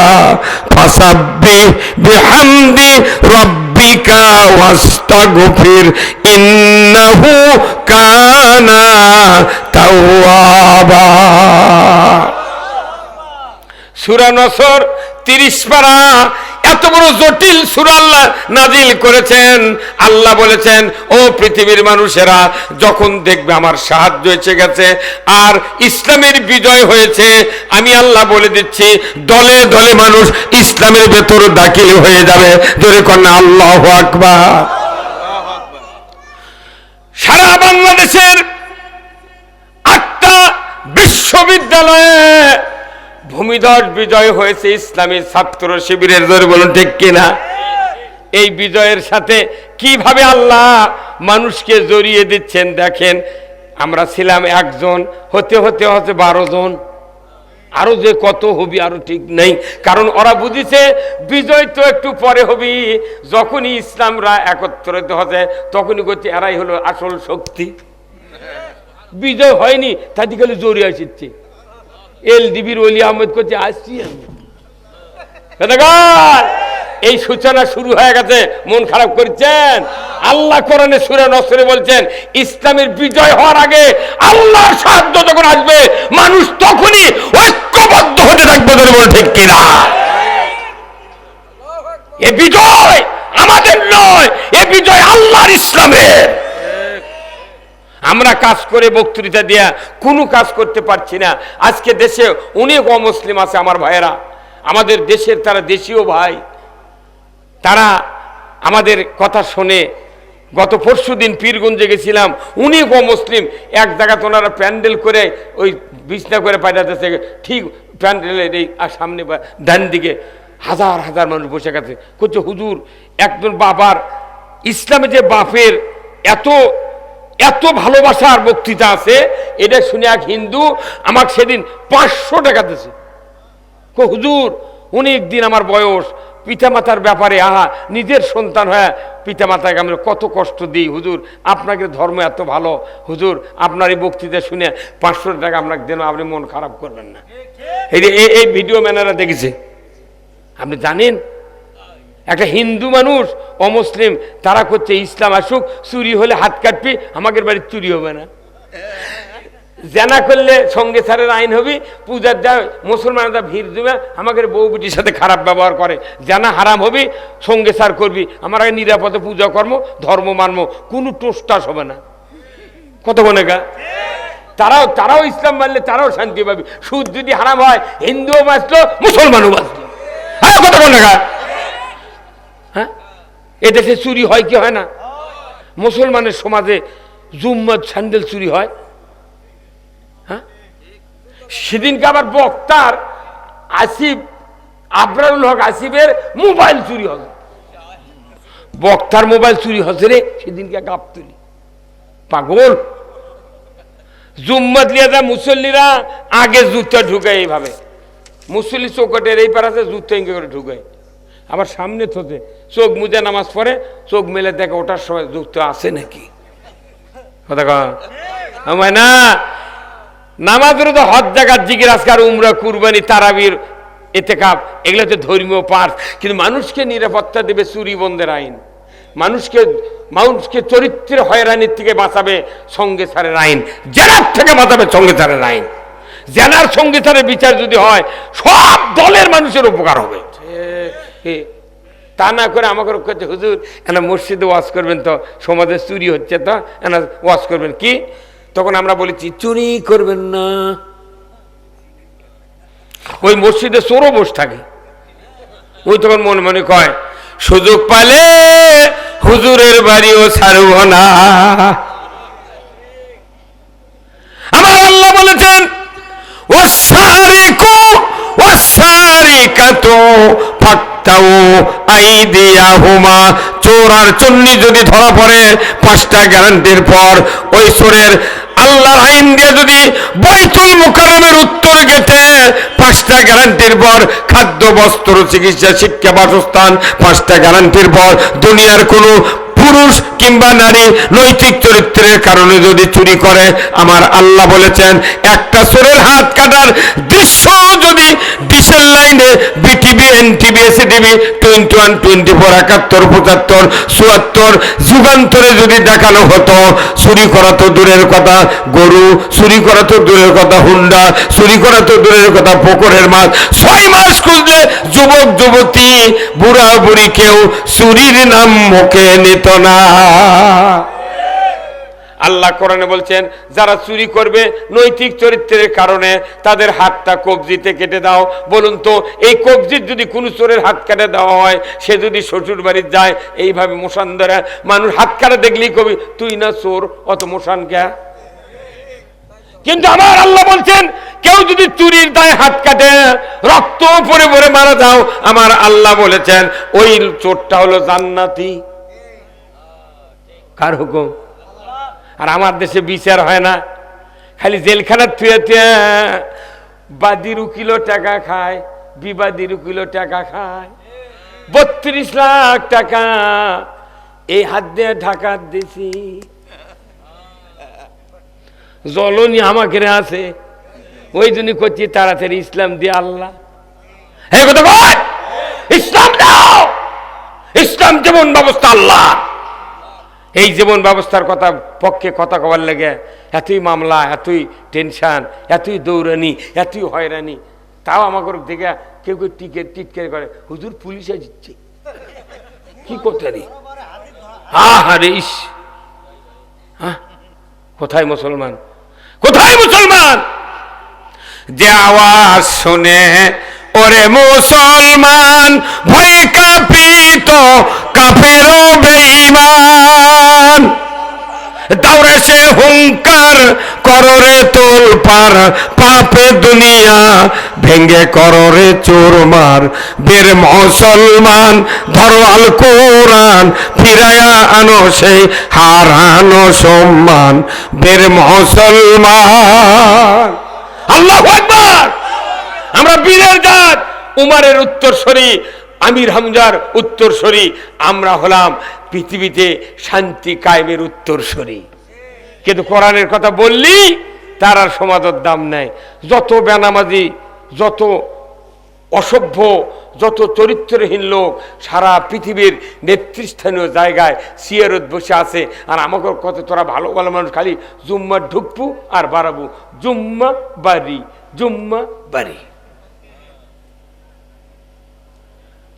ফাসাব্বিহ বিহামদি রাব্বিকা ওয়াস্তাগফির ইন্নাহু কানা তাওয়াবা। সূরা নসর 30 পারা, এত বড় জটিল সূরা আল্লাহ নাজিল করেছেন। আল্লাহ বলেছেন, ও পৃথিবীর মানুষেরা, যখন দেখবে আমার সাহায্য এসে গেছে আর ইসলামের বিজয় হয়েছে, আমি আল্লাহ বলে দিচ্ছি দলে দলে মানুষ ইসলামের ভেতর দাখিল হয়ে যাবে। জোরে কন্যা আল্লাহু আকবার। সারা বাংলাদেশের 8টা বিশ্ববিদ্যালয়ে ভূমিধস বিজয় হয়েছে ইসলামী ছাত্র শিবিরের। জোরে বলুন ঠিক কিনা? এই বিজয়ের সাথে কিভাবে আল্লাহ মানুষকে জড়িয়ে দিচ্ছেন দেখেন। আমরা ছিলাম 1 জন, হতে হতে হচ্ছে 12 জন, আরো যে কত হবি আরো ঠিক নেই। কারণ ওরা বুঝিছে বিজয় তো একটু পরে হবি, যখনই ইসলামরা একত্রিত হচ্ছে তখনই করছে এরাই হলো আসল শক্তি। বিজয় হয়নি তাদের খালি জড়িয়ে আসছে। এলডিবির ওলি আহমেদ করছে আসছি আমি। এই সূচনা শুরু হয়ে গেছে, মন খারাপ করছেন? আল্লাহ কোরআনে সূরা নসরে বলছেন, ইসলামের বিজয় হওয়ার আগে আল্লাহর সাহায্য যখন আসবে মানুষ তখনই ঐক্যবদ্ধ হতে থাকবে। বলে ঠিক কিনা? এ বিজয় আমাদের নয়, এ বিজয় আল্লাহর, ইসলামের। আমরা কাজ করে বক্তৃতা দিয়া কোনো কাজ করতে পারছি না। আজকে দেশে অনেক অমুসলিম আছে আমার ভাইয়েরা, আমাদের দেশের তারা দেশীয় ভাই, তারা আমাদের কথা শুনে। গত পরশুদিন পীরগঞ্জে গেছিলাম, অনেক অমুসলিম এক জায়গাতে ওনারা প্যান্ডেল করে ওই বিছনা করে পাঠাতেছে, ঠিক প্যান্ডেলের এই সামনে ডান দিকে হাজার হাজার মানুষ বসে গেছে। করছে হুজুর, একজন বাবার, ইসলামে যে বাপের এত এত ভালোবাসার বক্তৃতা আছে, এটা শুনে এক হিন্দু আমাকে সেদিন 500 টাকা দিয়েছে। হুজুর, অনেক দিন আমার বয়স, পিতামাতার ব্যাপারে নিজের সন্তান হয়ে পিতামাতাকে আমরা কত কষ্ট দিই। হুজুর, আপনাকে ধর্ম এত ভালো, হুজুর আপনার এই বক্তৃতা শুনে 500 টাকা আপনাকে দেন, আপনি মন খারাপ করবেন না। এই ভিডিও ম্যানেরা দেখেছে। আপনি জানেন একটা হিন্দু মানুষ অমুসলিম তারা করছে ইসলাম আসুক, চুরি হলে হাত কাটবি, আমাদের বাড়ির চুরি হবে না। জানা করলে সঙ্গে সারের আইন হবে, পূজার যা মুসলমানরা ভিড় দেবে, আমাদের বউ বুটির সাথে খারাপ ব্যবহার করে, জানা হারাম হবে, সঙ্গে সার করবি, আমার আগে নিরাপদে পূজা কর্ম ধর্ম মানব, কোনো টোস্টাস হবে না। কত বলে গা? তারাও ইসলাম মানলে তারাও শান্তি পাবি। সুদ যদি হারাম হয়, হিন্দুও বাঁচলো, মুসলমানও বাঁচলো। হ্যাঁ, কত বলে গা? হ্যাঁ, এদেশে চুরি হয় কি হয় না? মুসলমানের সমাজে জুম্মত স্যান্ডেল চুরি হয়। হ্যাঁ, সেদিনকে আবার বক্তার আসিফ, আবরারুল হক আসিফের মোবাইল চুরি হবে। বক্তার মোবাইল চুরি হচ্ছে রে, সেদিনকে গাপ তুলি পাগল। জুম্মত লিয়া যা মুসল্লিরা আগে জুতা ঢুকায়, এইভাবে মুসল্লি চৌকটের এই পাড়াতে জুতা ইঙ্গে করে ঢুকায়, আবার সামনে থতে চোখ মুজে নামাজ পড়ে, চোখ মেলে দেখে ওটার সময় জুতা আছে নাকি। কথা কয় না, নামাজের তো হজ জাকাত জিকির আজকার উমরা কুরবানি তারাবির ইতিকাফ এগুলো তো ধর্মীয় পাঠ, কিন্তু মানুষকে নিরাপত্তা দেবে চুরি বন্ধের আইন, মানুষকে চরিত্রের হয়রানির থেকে বাঁচাবে সঙ্গে সারের আইন, জেনার থেকে বাঁচাবে সঙ্গে সারের আইন। জেনার সঙ্গে সারের বিচার যদি হয় সব দলের মানুষের উপকার হবে। তা না করে আমাকে কাছে হুজুর এনা মসজিদে ওয়াজ করবেন তো, সমাজে চুরি হচ্ছে তো এনা ওয়াজ করবেন কি? তখন আমরা বলেছি চুরি করবেন না। ওই মসজিদে চোরও বসে থাকে, ওই তখন মনে মনে কয় সুযোগ পালে হুজুরের বাড়িও ছাড়ব না। আমার আল্লাহ বলেছেন ওয়াসারিকু ওয়াসারিকাতু ফাক্তাউ আইদিয়াহুমা, চোর আর চন্নি যদি ধরা পড়ে 5টা গ্যারান্টির পর ওই চোরের আল্লাহর আইন দিয়ে যদি বাইতুল মুকাররমের উত্তর গেটে 5টা গ্যারান্টির পর খাদ্য বস্ত্র চিকিৎসা শিক্ষা বাসস্থান 5টা গ্যারান্টির পর দুনিয়ার কোনো পুরুষ কিংবা নারী নৈতিক চরিত্রের কারণে যদি চুরি করে, আমার আল্লাহ বলেছেন একটা চোরের হাত কাটার দৃশ্য যদি ডিসেল লাইনে বিটিভি, এনটিভি, এসিটিভি 21, 24, 71, 75, 74 যুগান্তরে যদি দেখানো হতো, চুরি করা তো দূরের কথা, গরু চুরি করা তো দূরের কথা, হুন্ডা চুরি করা তো দূরের কথা, পুকুরের মাছ 6 মাস খুঁজলে যুবক যুবতী বুড়া বুড়ি কেউ চুরির নাম মুখে নিত না। আল্লাহ কোরআনে বলছেন যারা চুরি করবে নৈতিক চরিত্রের কারণে তাদের হাতটা কবজিতে কেটে দাও। বলুন তো এই কবজির যদি কোনো চোরের হাত কেটে দেওয়া হয়, সে যদি শ্বশুর বাড়ির যায় এইভাবে মোশান ধরে, মানুষ হাত কাটা দেখলেই কবি তুই না চোর, অত মোশান কে? কিন্তু আমার আল্লাহ বলছেন কেউ যদি চুরির দায়ে হাত কাটে, রক্ত পরে পরে মারা যাও, আমার আল্লাহ বলেছেন ওই চোরটা হলো জান্নাতি। কার হুকুম? আর আমার দেশে বিচার হয় না, খালি জেলখানার থুয়ে থুয়ে বাদীর উকিলও টাকা খায়, বিবাদীর উকিলও টাকা খায়। 32 লাখ টাকা এই হাত দিয়ে ঢাকা দিছি, জলনি আমাকে আছে, ওই জন্য করছি তাড়াতাড়ি ইসলাম দিয়ে আল্লাহ। এই কথা কয় ইসলাম দাও, ইসলাম জীবন ব্যবস্থা আল্লাহ। এই জীবন ব্যবস্থার কথা পক্ষে কথা কবার লেগে এতই মামলা, এতই টেনশন, এতই দৌড়ানি, এতই হয়রানি, তাও আমাকে দেখে কেউ কেউ টিটকে করে হুজুর পুলিশে দিচ্ছে, কি করতে রে? আরে ইস, কোথায় মুসলমান, কোথায় মুসলমান? যে আওয়াজ শুনে ওরে মুসলমান ভয়ে কাঁপিত কাফেরও বেঈমান, দাউরে সে হুঙ্কার কররে তোলপার, পাপে দুনিয়া ভেঙ্গে কররে চোরমার। বের মুসলমান ধরো আল কোরআন, ফিরায়া আনো সেই হারানো সম্মান। বের মুসলমান, আল্লাহু আকবার। আমরা বীরের জাত, উমারের উত্তরসূরি, আমির হামজার উত্তরসূরি, আমরা হলাম পৃথিবীতে শান্তি কায়েমের উত্তরসূরি। কিন্তু কোরআনের কথা বললি তার আর সমাজের দাম নাই। যত বেনামাজি, যত অসভ্য, যত চরিত্রহীন লোক সারা পৃথিবীর নেতৃস্থানীয় জায়গায় সিয়ারত বসে আছে, আর আমাকে কত তোরা ভালো ভালো মানুষ খালি জুম্মা ঢুকবু আর বাড়াবো, জুম্মা বাড়ি, জুম্মা বাড়ি।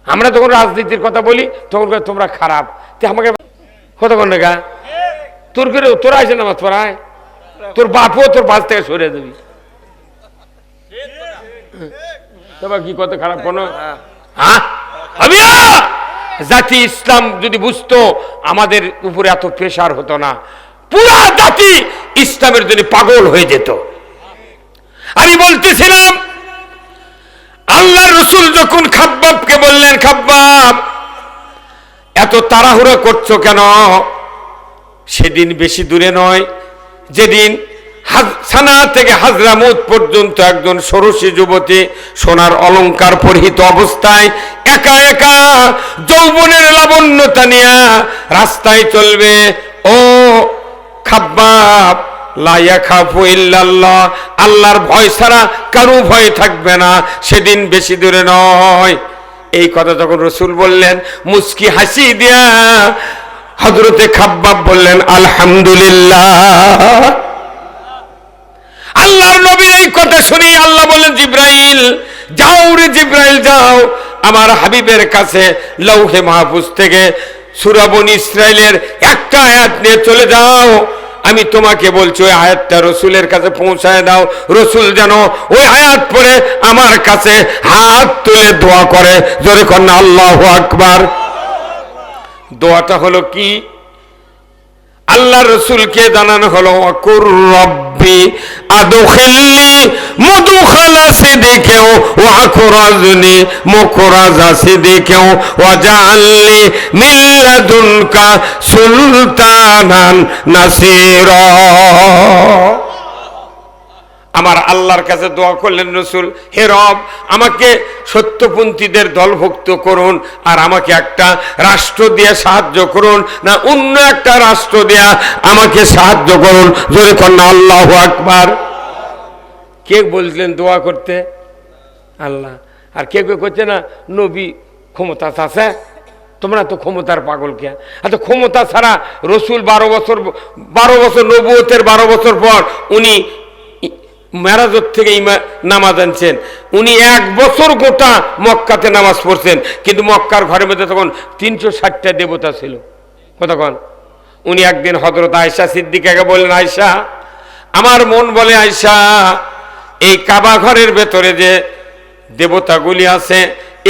আমরা যখন রাজনীতির কথা বলি তখন তোমরা খারাপ, আমাকে কতক্ষণ দেখা তোর করে তোরা আসে নামাজ পড়ায়, তোর বাপও তোর বাস থেকে সরে দেবি, তোমার কি কত খারাপ কোন জাতি। ইসলাম যদি বুঝতো আমাদের উপরে এত প্রেশার হতো না, পুরা জাতি ইসলামের জন্য পাগল হয়ে যেত। আমি বলতেছিলাম আল্লাহ রসুল যখন খাব্বাবকে বললেন, খাব্বাব এত তাড়াহুড়া করছো কেন? সেদিন বেশি দূরে নয়, যেদিন সানা থেকে হাজরামুত পর্যন্ত একজন ষোড়শী যুবতী সোনার অলংকার পরিহিত অবস্থায় একা একা যৌবনের লাবণ্যতা নিয়ে রাস্তায় চলবে। ও খাব্বাব, লা ইয়াখাফু ইল্লাল্লাহ, আল্লাহর ভয় ছাড়া কারো ভয় থাকবে না, সেদিন বেশি দূরে নয়। এই কথা যখন রসুল বললেন, মুস্কি হাসি দিয়া হযরতে খাব্বাব বললেন আলহামদুলিল্লাহ। আল্লাহর নবীর এই কথা শুনে আল্লাহ বললেন, জিব্রাইল যাও রে জিব্রাইল যাও, আমার হাবিবের কাছে লৌহে মাহফুজ থেকে সূরা বনী ইসরাইলের একটা আয়াত নিয়ে চলে যাও। আমি তোমাকে বলছি ওই আয়াতটা রসুলের কাছে পৌঁছায় দাও, রসুল যেন ওই আয়াত পড়ে আমার কাছে হাত তুলে দোয়া করে। জোরে কর না আল্লাহু আকবার। দোয়াটা হলো কি? আল্লাহ রসুলকে জানানো হলো, কুর রব্বি আদখিলনি মুদখালা সিদকিও ওয়া আখরাজনি মুখরাজা সিদকিও ওয়া জাআলনি মিন লাদুনকা সুলতানান নাসীরা। আমার আল্লাহর কাছে দোয়া করলেন রসুল, হে রব আমাকে সত্যপন্থীদের দলভুক্ত করুন, আর আমাকে একটা রাষ্ট্র দিয়ে সাহায্য করুন, না অন্য একটা রাষ্ট্র দিয়ে আমাকে সাহায্য করুন। জোরে কন্যা আল্লাহু আকবার। কে বললেন দোয়া করতে? আল্লাহ। আর কে কে করছে না নবী ক্ষমতা আছে, তোমরা তো ক্ষমতার পাগল কে? আচ্ছা ক্ষমতা ছাড়া রসুল 12 বছর নবুয়তের 12 বছর পর উনি মেরাজত থেকে নামাজ আনছেন, উনি 1 বছর গোটা মক্কাতে নামাজ পড়ছেন, কিন্তু মক্কার ঘরের মধ্যে তখন 360টা দেবতা ছিল। কতক্ষণ? উনি একদিন হযরত আয়েশা সিদ্দিকাকে বললেন, আয়েশা আমার মন বলে আয়েশা এই কাবা ঘরের ভেতরে যে দেবতাগুলি আছে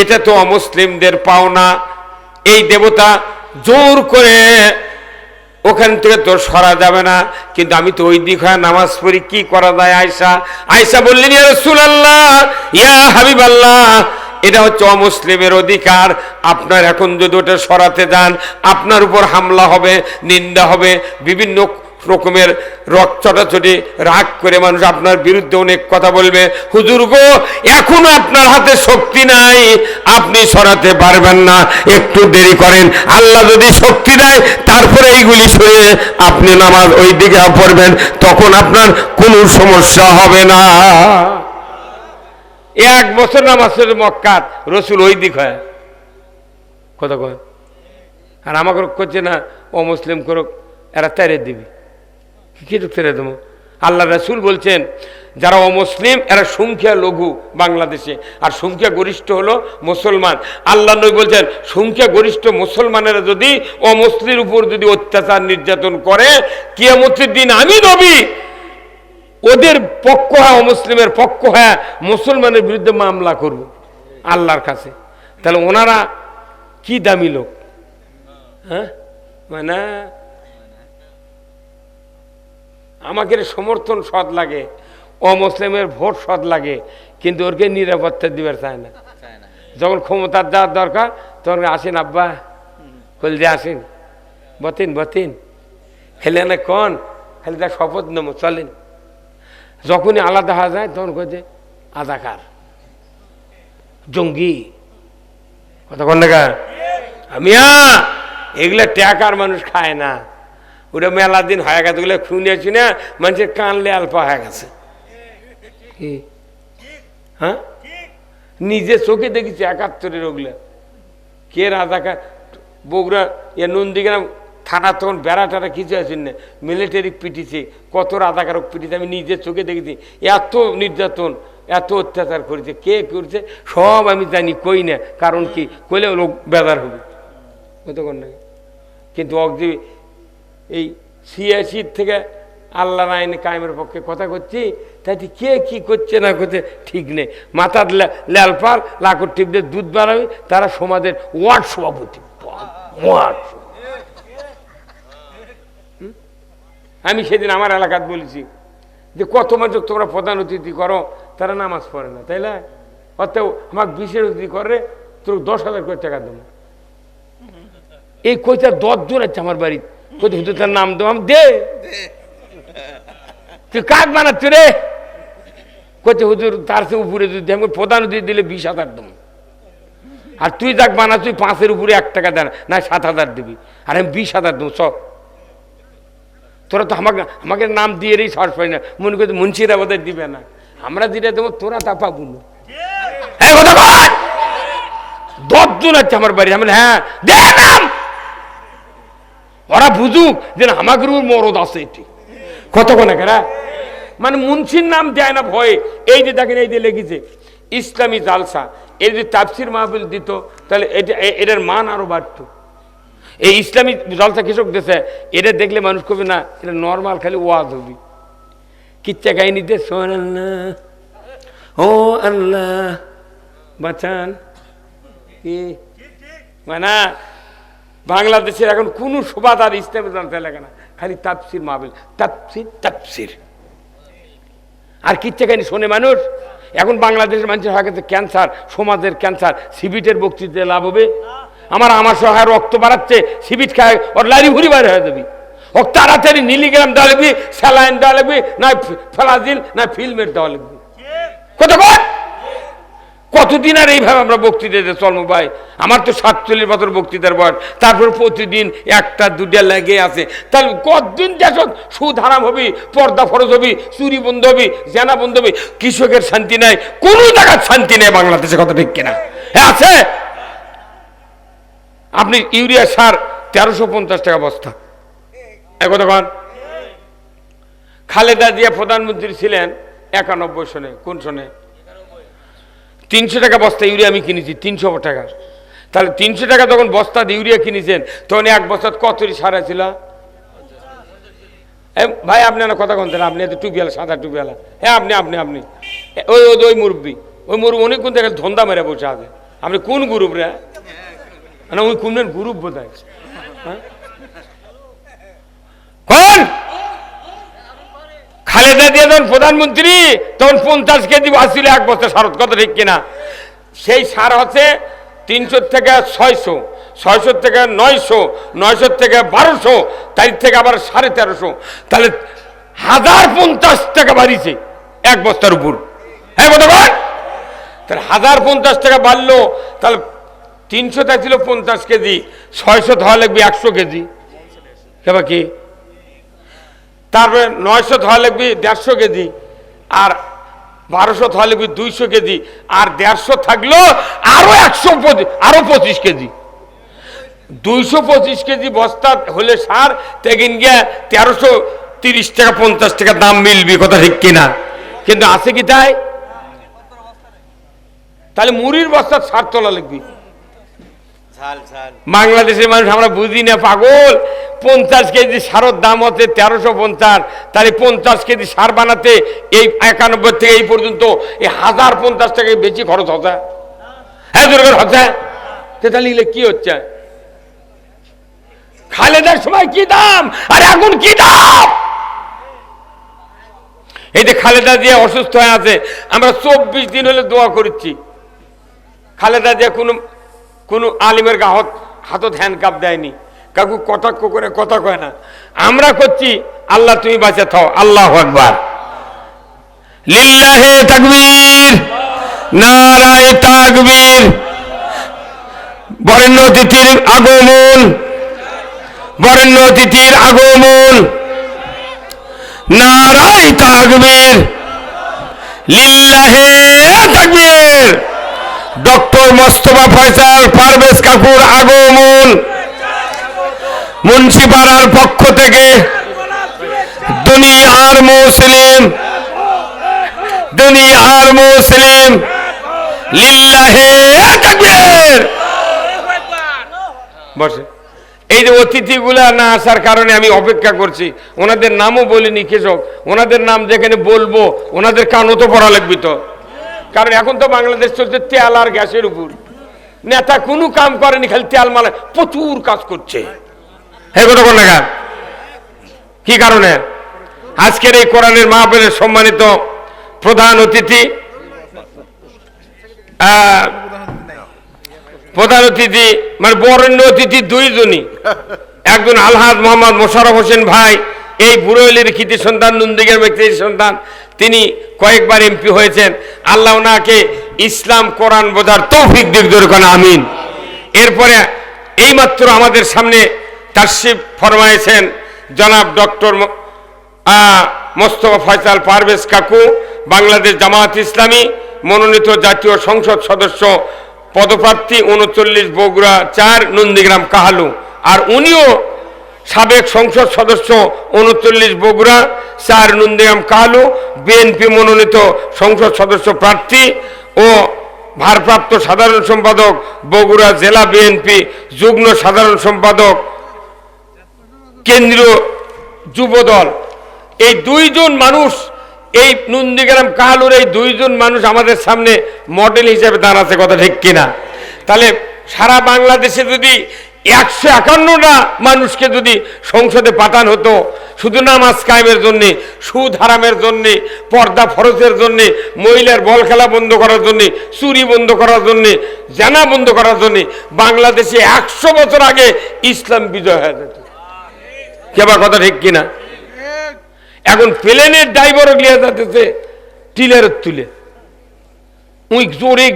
এটা তো অমুসলিমদের পাওনা, এই দেবতা জোর করে ওখান থেকে তো সরা যাবে না, কিন্তু আমি তো ওই দিক হয়ে নামাজ পড়ি, কি করা যায়? আয়েশা বললেন, ইয়া রাসূলুল্লাহ ইয়া হাবিবাল্লাহ এটা হচ্ছে অমুসলিমের অধিকার, আপনার এখন যদি ওটা সরাতে যান আপনার উপর হামলা হবে, নিন্দা হবে, বিভিন্ন রকমের রক্তচাটাচটি রাগ করে মানুষ আপনার বিরুদ্ধে অনেক কথা বলবে। হুজুর গো এখনো আপনার হাতে শক্তি নাই, আপনি সরাতে পারবেন না, একটু দেরি করেন, আল্লাহ যদি শক্তি দেয় তারপরে এইগুলি সরে আপনি নামাজ ওই দিকে পড়বেন, তখন আপনার কোনো সমস্যা হবে না। 1 বছর নামাজ মক্কাত রসুল ওই দিক হয় কথা কয়, আর আমাকে করছে না অমুসলিম করুক, এরা তেরে দিবি কি তেরে দেবো? আল্লাহ রাসূল বলছেন যারা অমুসলিম এরা সংখ্যা লঘু বাংলাদেশে, আর সংখ্যা গরিষ্ঠ হলো মুসলমান। আল্লাহ নবী বলছেন সংখ্যা গরিষ্ঠ মুসলমানেরা যদি অমুসলিমের উপর যদি অত্যাচার নির্যাতন করে, কিয়ামতের দিন আমি নবী ওদের পক্ষ হয়, অমুসলিমের পক্ষ হয়, মুসলমানের বিরুদ্ধে মামলা করব আল্লাহর কাছে। তাহলে ওনারা কি দামি লোক, হ্যাঁ? মানে আমাকে সমর্থন সৎ লাগে, অমুসলিমের ভোট সৎ লাগে, কিন্তু ওরকে নিরাপত্তা দিবার চায় না। যখন ক্ষমতার দেওয়ার দরকার তখন আসেন আব্বা কল যে আসেন, বতিন খেলে না কন খালি তার শপথ নেব চলেন। যখনই আলাদা হওয়া যায় তখন কয়ে আজাকার জঙ্গি কথা কন না। আমিয়া এগুলা ট্যাকার মানুষ খায় না, ওটা মেলা দিন হয়ে গেছে, ওগুলো শুনেছি না মানুষের কানলে আলপা হয়ে গেছে। হ্যাঁ নিজে চোখে দেখেছি 71-এর ওগুলা কে রাজাকার। বগুড়া নন্দীগ্রাম থানা তখন বেড়া টাড়া কিছু আছে না, মিলিটারি পিটিছে, কত রাজাকারক পিটিছে, আমি নিজের চোখে দেখেছি। এত নির্যাতন এত অত্যাচার করেছে, কে করছে সব আমি জানি, কই না, কারণ কি কইলে লোক বেজার হবে কতক্ষণ না। কিন্তু অগজি এই 86 থেকে আল্লাহর আইনে কায়েমের পক্ষে কথা করছি, তাই কে কি করছে না করছে ঠিক নেই। মাথার লালপাল লাকড় টিপতে দুধ বাড়াবে, তারা সমাজের ওয়ার্ড সভাপতি। আমি সেদিন আমার এলাকাত বলেছি যে কত মানুষ তোমরা প্রধান অতিথি করো, তারা নামাজ পড়ে না, তাই না? অর্থাৎ আমাকে বিশেষ অতিথি করে তোর 10,000 করে টাকা দেবো। এই কইটা 10 জন আছে আমার বাড়ি, কোথায় হুজুর তার নাম দেবো, আমি দে তুই কাজ বানাচ্ছ রে, কোথায় হুজুর তার সে উপরে যদি আমি প্রধান অতিথি দিলে 20,000 দেবো, আর তুই যাক বানাচ্ছ 5-এর উপরে 1 টাকা দেন না 7,000 দিবি, আর আমি 20,000 দেবো। সব তোরা তো আমাকে নাম দিয়ে রেই সরস পাই না, মনে করতে মুন্সিরা বোধ দিবে না, আমরা যেটা দেবো তোরা তা পাবো না। 10 জন আছে আমার বাড়ি, আমি হ্যাঁ দে নাম, ওরা বুঝুক যে আমাকে মরদ আছে এটি কতক্ষণ এরা মানে মুন্সির নাম দেয় না ভয়ে। এই যে দেখেন এই যে লেগেছে ইসলামী জালসা, এই যে তাফসির মাহফিল দিত তাহলে এটার মান আরো বাড়ত। এই ইসলামী জালসা কৃষক দেশে এটা দেখলে মানুষ কবে না এটা নর্মাল খালি ওয়াজ হবি, কিচ্ছা কাহিনী দে সোনাল্লাহ ও আল্লাহ বাঁচান কি মানে বাংলাদেশের এখন কোন শোভাদার ইসলামী জালসা লাগে না, খালি তাফসির মাহফিল, তাফসির আর কিচ্ছা কাহিনী শোনে মানুষ। এখন বাংলাদেশের মানুষের হয়ে গেছে ক্যান্সার, সমাজের ক্যান্সার, সিবিটের বক্তৃতায় লাভ হবে? আমার সহায় রক্ত বাড়াচ্ছে, সিবিট খায় ওর লারি ভুরি বাইরে হয়ে যাবি, ও তাড়াতাড়ি মিলিগ্রাম দেওয়া লাগবে, স্যালাইন দেওয়া লাগবে, না ফ্লাজিল, না ফিল্মের দেওয়া লাগবে। কতক্ষণ কতদিন আর এইভাবে আমরা বক্তৃতাতে চলবো ভাই? আমার তো 47 বছর বক্তৃতার বয়স, তারপর প্রতিদিন একটা দুটা লেগে আছে। তাহলে কতদিন দেশ সুদ হারাম হবি, পর্দা ফরজ হবি, চুরি বন্ধ হবি, জেনা বন্ধ হবি, কৃষকের শান্তি নাই, কোনো জায়গার শান্তি নেই বাংলাদেশে, কথা ঠিক কিনা? হ্যাঁ আছে। আপনি ইউরিয়া সার 1350 টাকা বস্তা, কতক্ষণ? খালেদা জিয়া প্রধানমন্ত্রী ছিলেন 91 সনে, কোন সনে? 300 টাকা বস্তা ইউরিয়া আমি কিনেছি, 300 টাকা। তাহলে 300 টাকা যখন বস্তা ইউরিয়া কিনেছেন, তখন এক বস্তা কতটি সার ছিল ভাই? আপনি না কথা বলতেন, আপনি এত টুপিওয়ালা, সাদা টুপিওয়ালা। হ্যাঁ আপনি আপনি আপনি ওই ওই মুরব্বী, ওই মুরব্বী অনেক কোন জায়গায় ধন্দা মেরে বসে আছে। আপনি কোন গ্রুপ রে? না ওই কোন গ্রুপ বোধ হয়। কোন খালেদা জিয়া যখন প্রধানমন্ত্রী তখন 50 কেজি আসছিল এক বস্তা সার, কথা ঠিক কিনা? সেই সার হচ্ছে 300 থেকে 600, 600 থেকে 900, 900 থেকে 1200, তার থেকে আবার 1350। তাহলে 1050 টাকা বাড়িছে এক বস্তার উপর। হ্যাঁ কতক্ষণ? তাহলে 1050 টাকা বাড়লো। তাহলে 300 টা ছিল 50 কেজি, 600 ধোয়া লাগবে 100 কেজি, কেবা কি? তারপরে 900 ধোয়া লাগবে 150 কেজি, আর 1200 ধোয়া লাগবে 200 কেজি, আর 150 থাকলো আরো 100, আরো 25 কেজি। 225 কেজি বস্তা হলে সার তেগিন গিয়া 1330 টাকা 50 টাকা দাম মিলবি, কথা ঠিক কিনা? কিন্তু আছে কি তাই? তাহলে মুড়ির বস্তা সার তোলা লাগবে। বাংলাদেশের মানুষ আমরা বুঝি না, পাগল। 50 কেজি সারের দাম হচ্ছে 1350, তাহলে 50 কেজি সার বানাতে এই 91 থেকে এই পর্যন্ত 1050 টাকা বেশি খরচ হচ্ছে। হ্যাঁ দুর্গর হচ্ছে। তাহলে কি হচ্ছে? খালেদার সময় কি দাম আর এখন কি দাম? এই যে খালেদা জিয়া অসুস্থ হয়ে আছে, আমরা 24 দিন হলে দোয়া করছি। খালেদা জিয়া কোনো আলিমের হাতত হ্যান্ডকাপ দেয়নি, কাকু কটাক্ষ করে কথা কয় না। আমরা করছি আল্লাহ তুমি বাঁচা থাও, আল্লাহু আকবার, লিল্লাহে তাকবীর, নারায়ে তাকবীর। বরেণ্য অতিথির আগমন, বরেণ্য অতিথির আগমন, নারায়ে তাকবীর, লিল্লাহে তাকবীর। ডক্টর মোস্তফা ফয়সাল পারভেজ কাকুর আগমন মুন্সিপাড়ার পক্ষ থেকে দুনিয়ার মুসলিম, দুনিয়ার মুসলিম, লিল্লাহে তাকবীর। বসে। এই যে অতিথিগুলা না আসার কারণে আমি অপেক্ষা করছি, ওনাদের নামও বলিনি কৃষক, ওনাদের নাম যেখানে বলবো ওনাদের কানও তো পড়া লাগবে তো। কারণ এখন তো বাংলাদেশ চলছে তেল আর গ্যাসের উপর। নেতা কোনো কাম করেনি, খালি তেল মালা প্রচুর কাজ করছে। হ্যাঁ কত কোন টাকা? কি কারণে? আজকের এই কোরআনের মাহফিলের সম্মানিত প্রধান অতিথি, প্রধান অতিথি মানে বরেণ্য অতিথি দুইজনই। একজন আলহাজ মোহাম্মদ মোশাররফ হোসেন ভাই, এই বুড়োলির কৃতি সন্তান, নন্দীগের ব্যক্তির সন্তান, তিনি কয়েকবার এমপি হয়েছেন। আল্লাহ ওনাকে ইসলাম কোরআন বোঝার তৌফিক দিক দরকার, আমিন। এরপরে এইমাত্র আমাদের সামনে তাশরিফ ফরমায়েছেন জনাব ডক্টর মোস্তফা ফয়সাল পারভেজ কাকু, বাংলাদেশ জামায়াত ইসলামী মনোনীত জাতীয় সংসদ সদস্য পদপ্রার্থী 39 বগুড়া 4 নন্দীগ্রাম কাহালু। আর উনিও সাবেক সংসদ সদস্য 39 বগুড়া 4 নন্দীগ্রাম কাহালু, বিএনপি মনোনীত সংসদ সদস্য প্রার্থী ও ভারপ্রাপ্ত সাধারণ সম্পাদক বগুড়া জেলা বিএনপি, যুগ্ম সাধারণ সম্পাদক কেন্দ্রীয় যুবদল। এই দুইজন মানুষ, এই নন্দীগ্রাম কাহালুর এই দুইজন মানুষ আমাদের সামনে মডেল হিসেবে দাঁড়াচ্ছে, কথা ঠিক কিনা? তাহলে সারা বাংলাদেশে যদি 151টা মানুষকে যদি সংসদে পাঠানো হতো শুধু নামাজ কায়েমের জন্যে, সুদ হারামের জন্যে, পর্দা ফরজের জন্যে, মহিলার বল খেলা বন্ধ করার জন্যে, চুরি বন্ধ করার জন্যে, জানা বন্ধ করার জন্যে, বাংলাদেশে 100 বছর আগে ইসলাম বিজয় হয়ে যেত। কেবা কথা ঠিক কিনা? এখন প্লেনের ড্রাইভারও লিয়ে যাতেছে টিলের তুলে, উই জোরে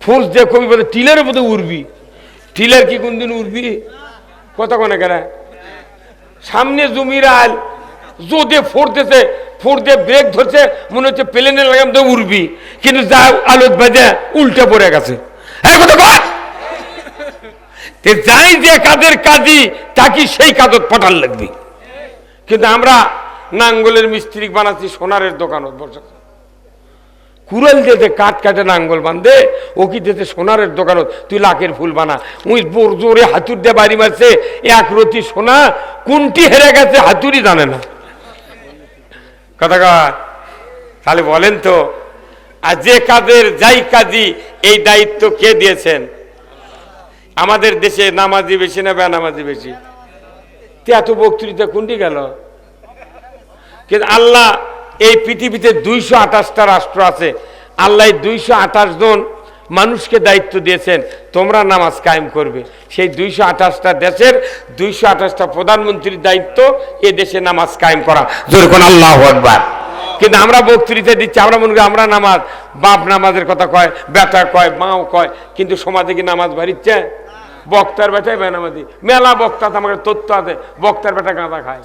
ফোর্স দিয়ে কবি বলে টিলের মধ্যে উড়বি, টিলের কি কোনদিন উড়বি? কথা কোনে কেন? সামনে জমির আল জোদে ফোরতেছে, ফোর দিয়ে ব্রেক ধরছে, মনে হচ্ছে প্লেনের লাগাম তো উড়বি, কিন্তু যা আলোত বাজে উল্টে পড়ে গেছে। যাই যে কাজের কাজই তাকে সেই কাজত পাঠান লাগবে। কিন্তু আমরা নাঙ্গলের মিস্ত্রি বানাচ্ছি সোনারের দোকানত বসে, কুড়াল দিতে কাঠ কাটে নাঙ্গল বান্ধে, ও কি দিতে সোনারের দোকানত তুই লাখের ফুল বানা। উই বোর জোরে হাতুর দিয়ে বাড়ি মারছে, এক রতি সোনা কোনটি হেরে গেছে হাতুড়ি জানে না। কথা কয় তাহলে বলেন তো, আর যে কাজের যাই কাজী এই দায়িত্ব কে দিয়েছেন? আমাদের দেশে নামাজি বেশি না বেনামাজি বেশি? এত বক্তৃতা কোনটি গেল? কিন্তু আল্লাহ এই পৃথিবীতে 228টা রাষ্ট্র আছে, আল্লাহ 228 জন মানুষকে দায়িত্ব দিয়েছেন তোমরা নামাজ কায়েম করবে। সেই 228টা দেশের 228টা প্রধানমন্ত্রীর দায়িত্ব এ দেশে নামাজ কায়েম করা। যেরকম আল্লাহু আকবার। কিন্তু আমরা বক্তৃতা দিচ্ছি, আমরা মনে করি আমরা নামাজ, বাপ নামাজের কথা কয়, বেটা কয়, মাও কয়, কিন্তু সমাজে কি নামাজ বাড়িচ্ছে? বক্তার বেটাই বেনামাজি, মেলা বক্তা আমাকে তথ্য আছে, বক্তার বেটা গাঁদা খায়।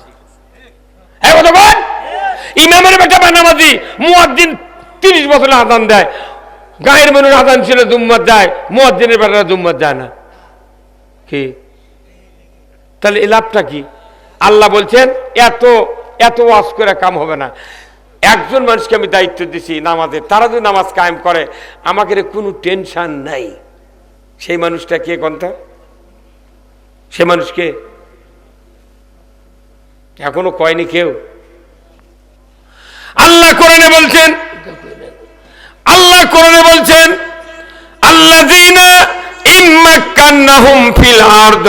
হ্যাঁ কথা কয়, ইমামের বেটা বেনামাজি, মুয়াজ্জিন 30 বছরে আযান দেয়, গায়ের মানুষ আযান ছিল জুম্মাত যায়, মুয়াজ্জিনের বেটারা জুম্মাত যায় না। কি তাহলে এই লাভটা কি? আল্লাহ বলছেন এত এত ওয়াজ করে কাম হবে না। একজন মানুষকে আমি দায়িত্ব দিছি নামাজের, তারা যদি নামাজ কায়েম করে আমাকে কোনো টেনশন নাই। সেই মানুষটা কে কোনটা? সে মানুষকে এখনো কয়নি কেউ। আল্লাহ কোরআনে বলছেন, আল্লাহ কোরআনে বলছেন আল্লাযীনা ইম্মাক্কান্নাহুম ফিল আরদ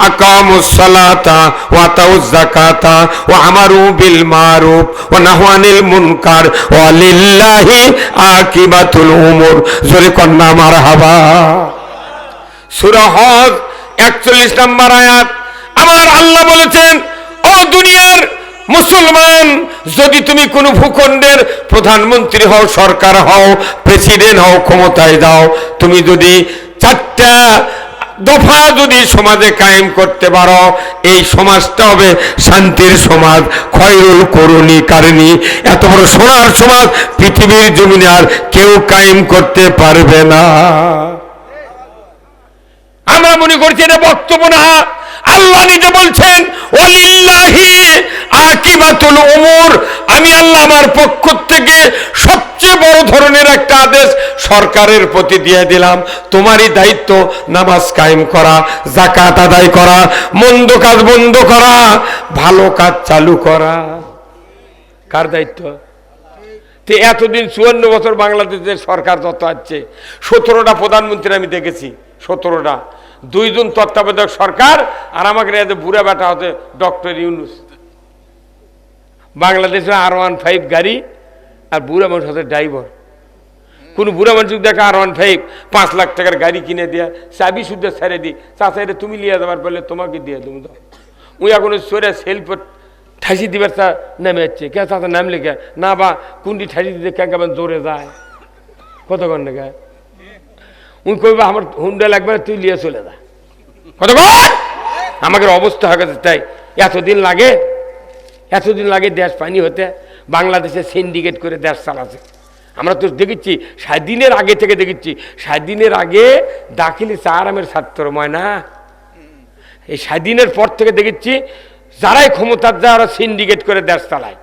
আকামুস সালাতা ওয়া আতাউয যাকাতা ওয়া আমারু বিল মারুফ ওয়া নাহু আনিল মুনকার ওয়া লিল্লাহি আকিবাতুল উমুর। জোরে কন্না মারহাবা। সূরা হজ 41 নম্বর আয়াত। আমার আল্লাহ বলেছেন, ও দুনিয়ার মুসলমান, যদি তুমি কোনো ভূখণ্ডের প্রধানমন্ত্রী হও, সরকার হও, প্রেসিডেন্ট হও, ক্ষমতায় যাও, তুমি যদি 4টা দফা যদি সমাজে কায়েম করতে পারো, এই সমাজটা হবে শান্তির সমাজ। খয়রুল করুনি কারণী, এত বড় সোনার সমাজ পৃথিবীর জমিনে আর কেউ কায়েম করতে পারবে না। আমরা মনে করছি এটা বক্তব্য না, আল্লাহ নিজে বলছেন ওয়ালিল্লাহি আকিবাতুল উমুর। আমি আল্লাহ আমার পক্ষ থেকে সবচেয়ে বড় ধরনের একটা আদেশ সরকারের প্রতি দিয়ে দিলাম, তোমারই দায়িত্ব নামাজ কায়েম করা, যাকাত আদায় করা, মন্দ কাজ বন্ধ করা, ভালো কাজ চালু করা। কার দায়িত্ব? এতদিন 54 বছর বাংলাদেশের সরকার যত আছে, 17টা প্রধানমন্ত্রী আমি দেখেছি, 17টা, 2 জন তত্ত্বাবধায়ক সরকার, আর আমাকে বুড়া বেটা হতে ডক্টর ইউনূস। বাংলাদেশে R15 গাড়ি, আর বুড়া মানুষ হতে ড্রাইভার। কোন বুড়া মানুষ দেখা R15 5 লাখ টাকার গাড়ি কিনে দেয়া, চাবি শুদ্ধ ছেড়ে দিই, চাষা এটা তুমি লিয়ে যাবার বললে তোমাকে দিয়ে তুমি দাও। উই এখন সরে সেলফ ঠাসি দিবার চা নেমে যাচ্ছে, কে চাষা নাম লেখে না, বা কোনটি ঠাসি দিতে কে কেমন জোরে যায়, কতক্ষণ লেখা উনি কইবা আমার হুন্ডা লাগবে, তুই লিয়ে চলে যা। কতক্ষণ আমাকে অবস্থা হয়ে গেছে। তাই এতদিন লাগে দেশ পানি হতে। বাংলাদেশে সিন্ডিকেট করে দেশ চালাচ্ছে। আমরা তো দেখেছি স্বাধীনের আগে থেকে দেখেছি, স্বাধীনের আগে দাখিলি চারামের ছাত্র ময়না, এই স্বাধীনের পর থেকে দেখেছি যারাই ক্ষমতার যায় ওরা সিন্ডিকেট করে দেশ চালায়।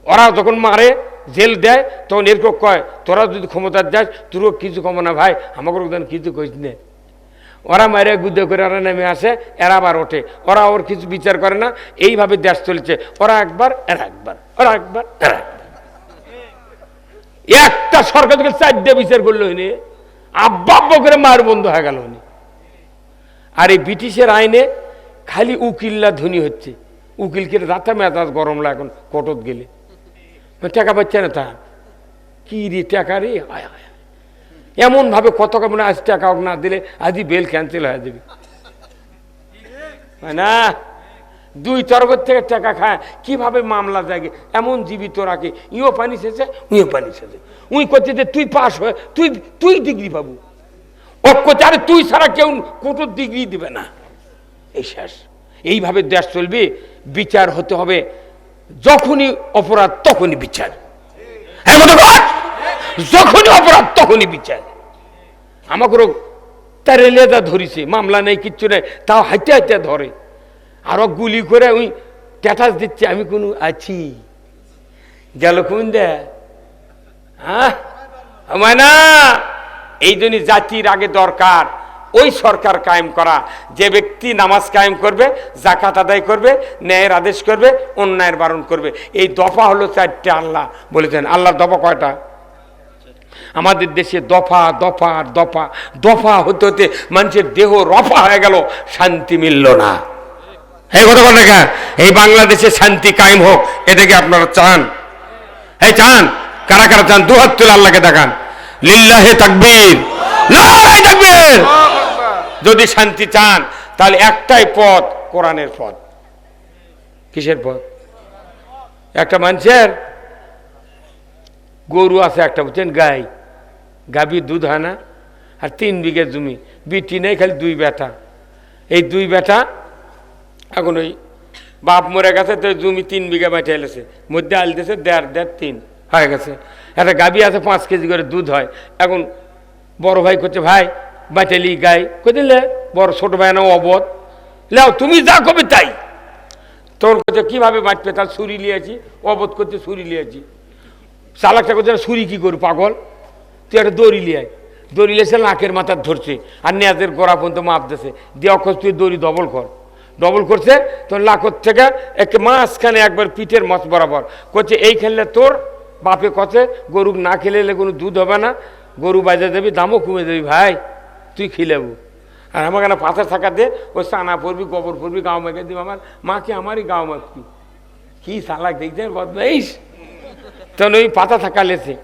ওরা যখন মারে জেল দেয় তখন এরকম কয়, তোরা যদি ক্ষমতার যাস তোরও কিছু কম না ভাই, আমাকে কিছু কইস নে। ওরা মারে গুদ্ধ করে ওরা নেমে আসে, এরা আবার ওঠে, ওরা ওর কিছু বিচার করে না। এইভাবে দেশ চলেছে, ওরা একবার এরা একবার, ওরা একবার এরা একবার। একটা সরকার থেকে 4টে বিচার করলো হইনি, আব্বা আব্বা করে মার বন্ধ হয়ে গেল হইনি। আর এই ব্রিটিশের আইনে খালি উকিল্লা ধনী হচ্ছে, উকিলকে রাতে মেজাজ গরম লাগে এখন কোর্টত গেলে, টাকা পাচ্ছে না। তা কি রে টাকা রে, আয় আয় এমন ভাবে কত কেমন, আজ টাকা না দিলে আজই বেল ক্যান্সেল হয়ে যাবে না। দুই তরফের থেকে টাকা খায়, কিভাবে মামলা জাগে এমন জীবিত রাখে। ইও পানি শেষে, উইও পানি শেষে। উই করছে যে তুই পাস হয়ে তুই ডিগ্রি পাবো, করছে আরে তুই ছাড়া কেউ কোটো ডিগ্রি দিবে না। এই শেষ। এইভাবে দেশ চলবে। বিচার হতে হবে, যখনই অপরাধ তখনই বিচার। যখনই অপরাধ তখনই বিচার। আমাকে তার লেদা ধরিছে, মামলা নেই, কিচ্ছু নেই, তাও হাইতে হাইতে ধরে, আরো গুলি করে ওই স্ট্যাটাস দিচ্ছে আমি কোনো আছি। গেল কোন দে? হ্যাঁ না, এই জন্য জাতির আগে দরকার ওই সরকার কায়েম করা, যে ব্যক্তি নামাজ কায়েম করবে, জাকাত আদায় করবে, ন্যায়ের আদেশ করবে, অন্যায়ের বারণ করবে। এই দফা হলো চারটে। আল্লাহ বলেছেন। আল্লাহর দফা কয়টা? আমাদের দেশে দফা দফা দফা দফা হতে হতে মানুষের দেহ রফা হয়ে গেল, শান্তি মিলল না। এই কথা বলে না, এই বাংলাদেশে শান্তি কায়েম হোক, এটাকে আপনারা চান? এই চান? কারা কারা চান? দুহাত তুলে আল্লাহকে দেখান। লিল্লাহে তাকবীর, নারায়ে তাকবীর। যদি শান্তি চান তাহলে একটাই পথ, কোরআনের পথ। কিসের পথ? একটা মানুষের গরু আছে একটা, বুঝছেন, গাই, গাভী দুধ হয় না, আর 3 বিঘা জমি, বিটি নেই, খালি 2 বেটা। এই 2 বেটা এখন ওই বাপ মরে গেছে, তো জমি 3 বিঘা বেটে এলেছে, মধ্যে আল দিয়েছে 1.5 3 হয়ে গেছে। একটা গাভী আছে 5 কেজি করে দুধ হয়। এখন বড় ভাই করছে, ভাই বাটেলি গাই, কে দিলে? বড় ছোট ভাই না অবধ, লেও তুমি যা কবে তাই। তোর করছে কিভাবে বাঁচবে? তার ছুরি লিয়েছি, অবধ করছে ছুরি লিয়েছি। চালাকটা করছে ছুরি কি করু পাগল, তুই একটা দড়ি লিয়াই। দড়ি লিয়েছে, নাকের মাথার ধরছে, আর নেয়াদের গোড়া পর্যন্ত মাপ দিয়েছে, দিয়ে অক্ষর তুই দড়ি ডবল কর। ডবল করছে, তোর লাখর থেকে একে মাঝখানে একবার পিঠের মাছ বরাবর করছে। এই খেললে তোর বাপে কছে গরু না খেলে কোনো দুধ হবে না, গরু বাজে দেবি, দামও কমে দেবি, ভাই তুই খিলেবু। আর আমাকে না পাথর থাকা দে, ওই সানা পড়বি, গোবর পড়বি, গাও মেঘে দিবি। আমার মাকে আমারই গাও মাখবি। কি সালাক দেখছেন বদমাইশ। তখন ওই পাতা থাকা লেছে,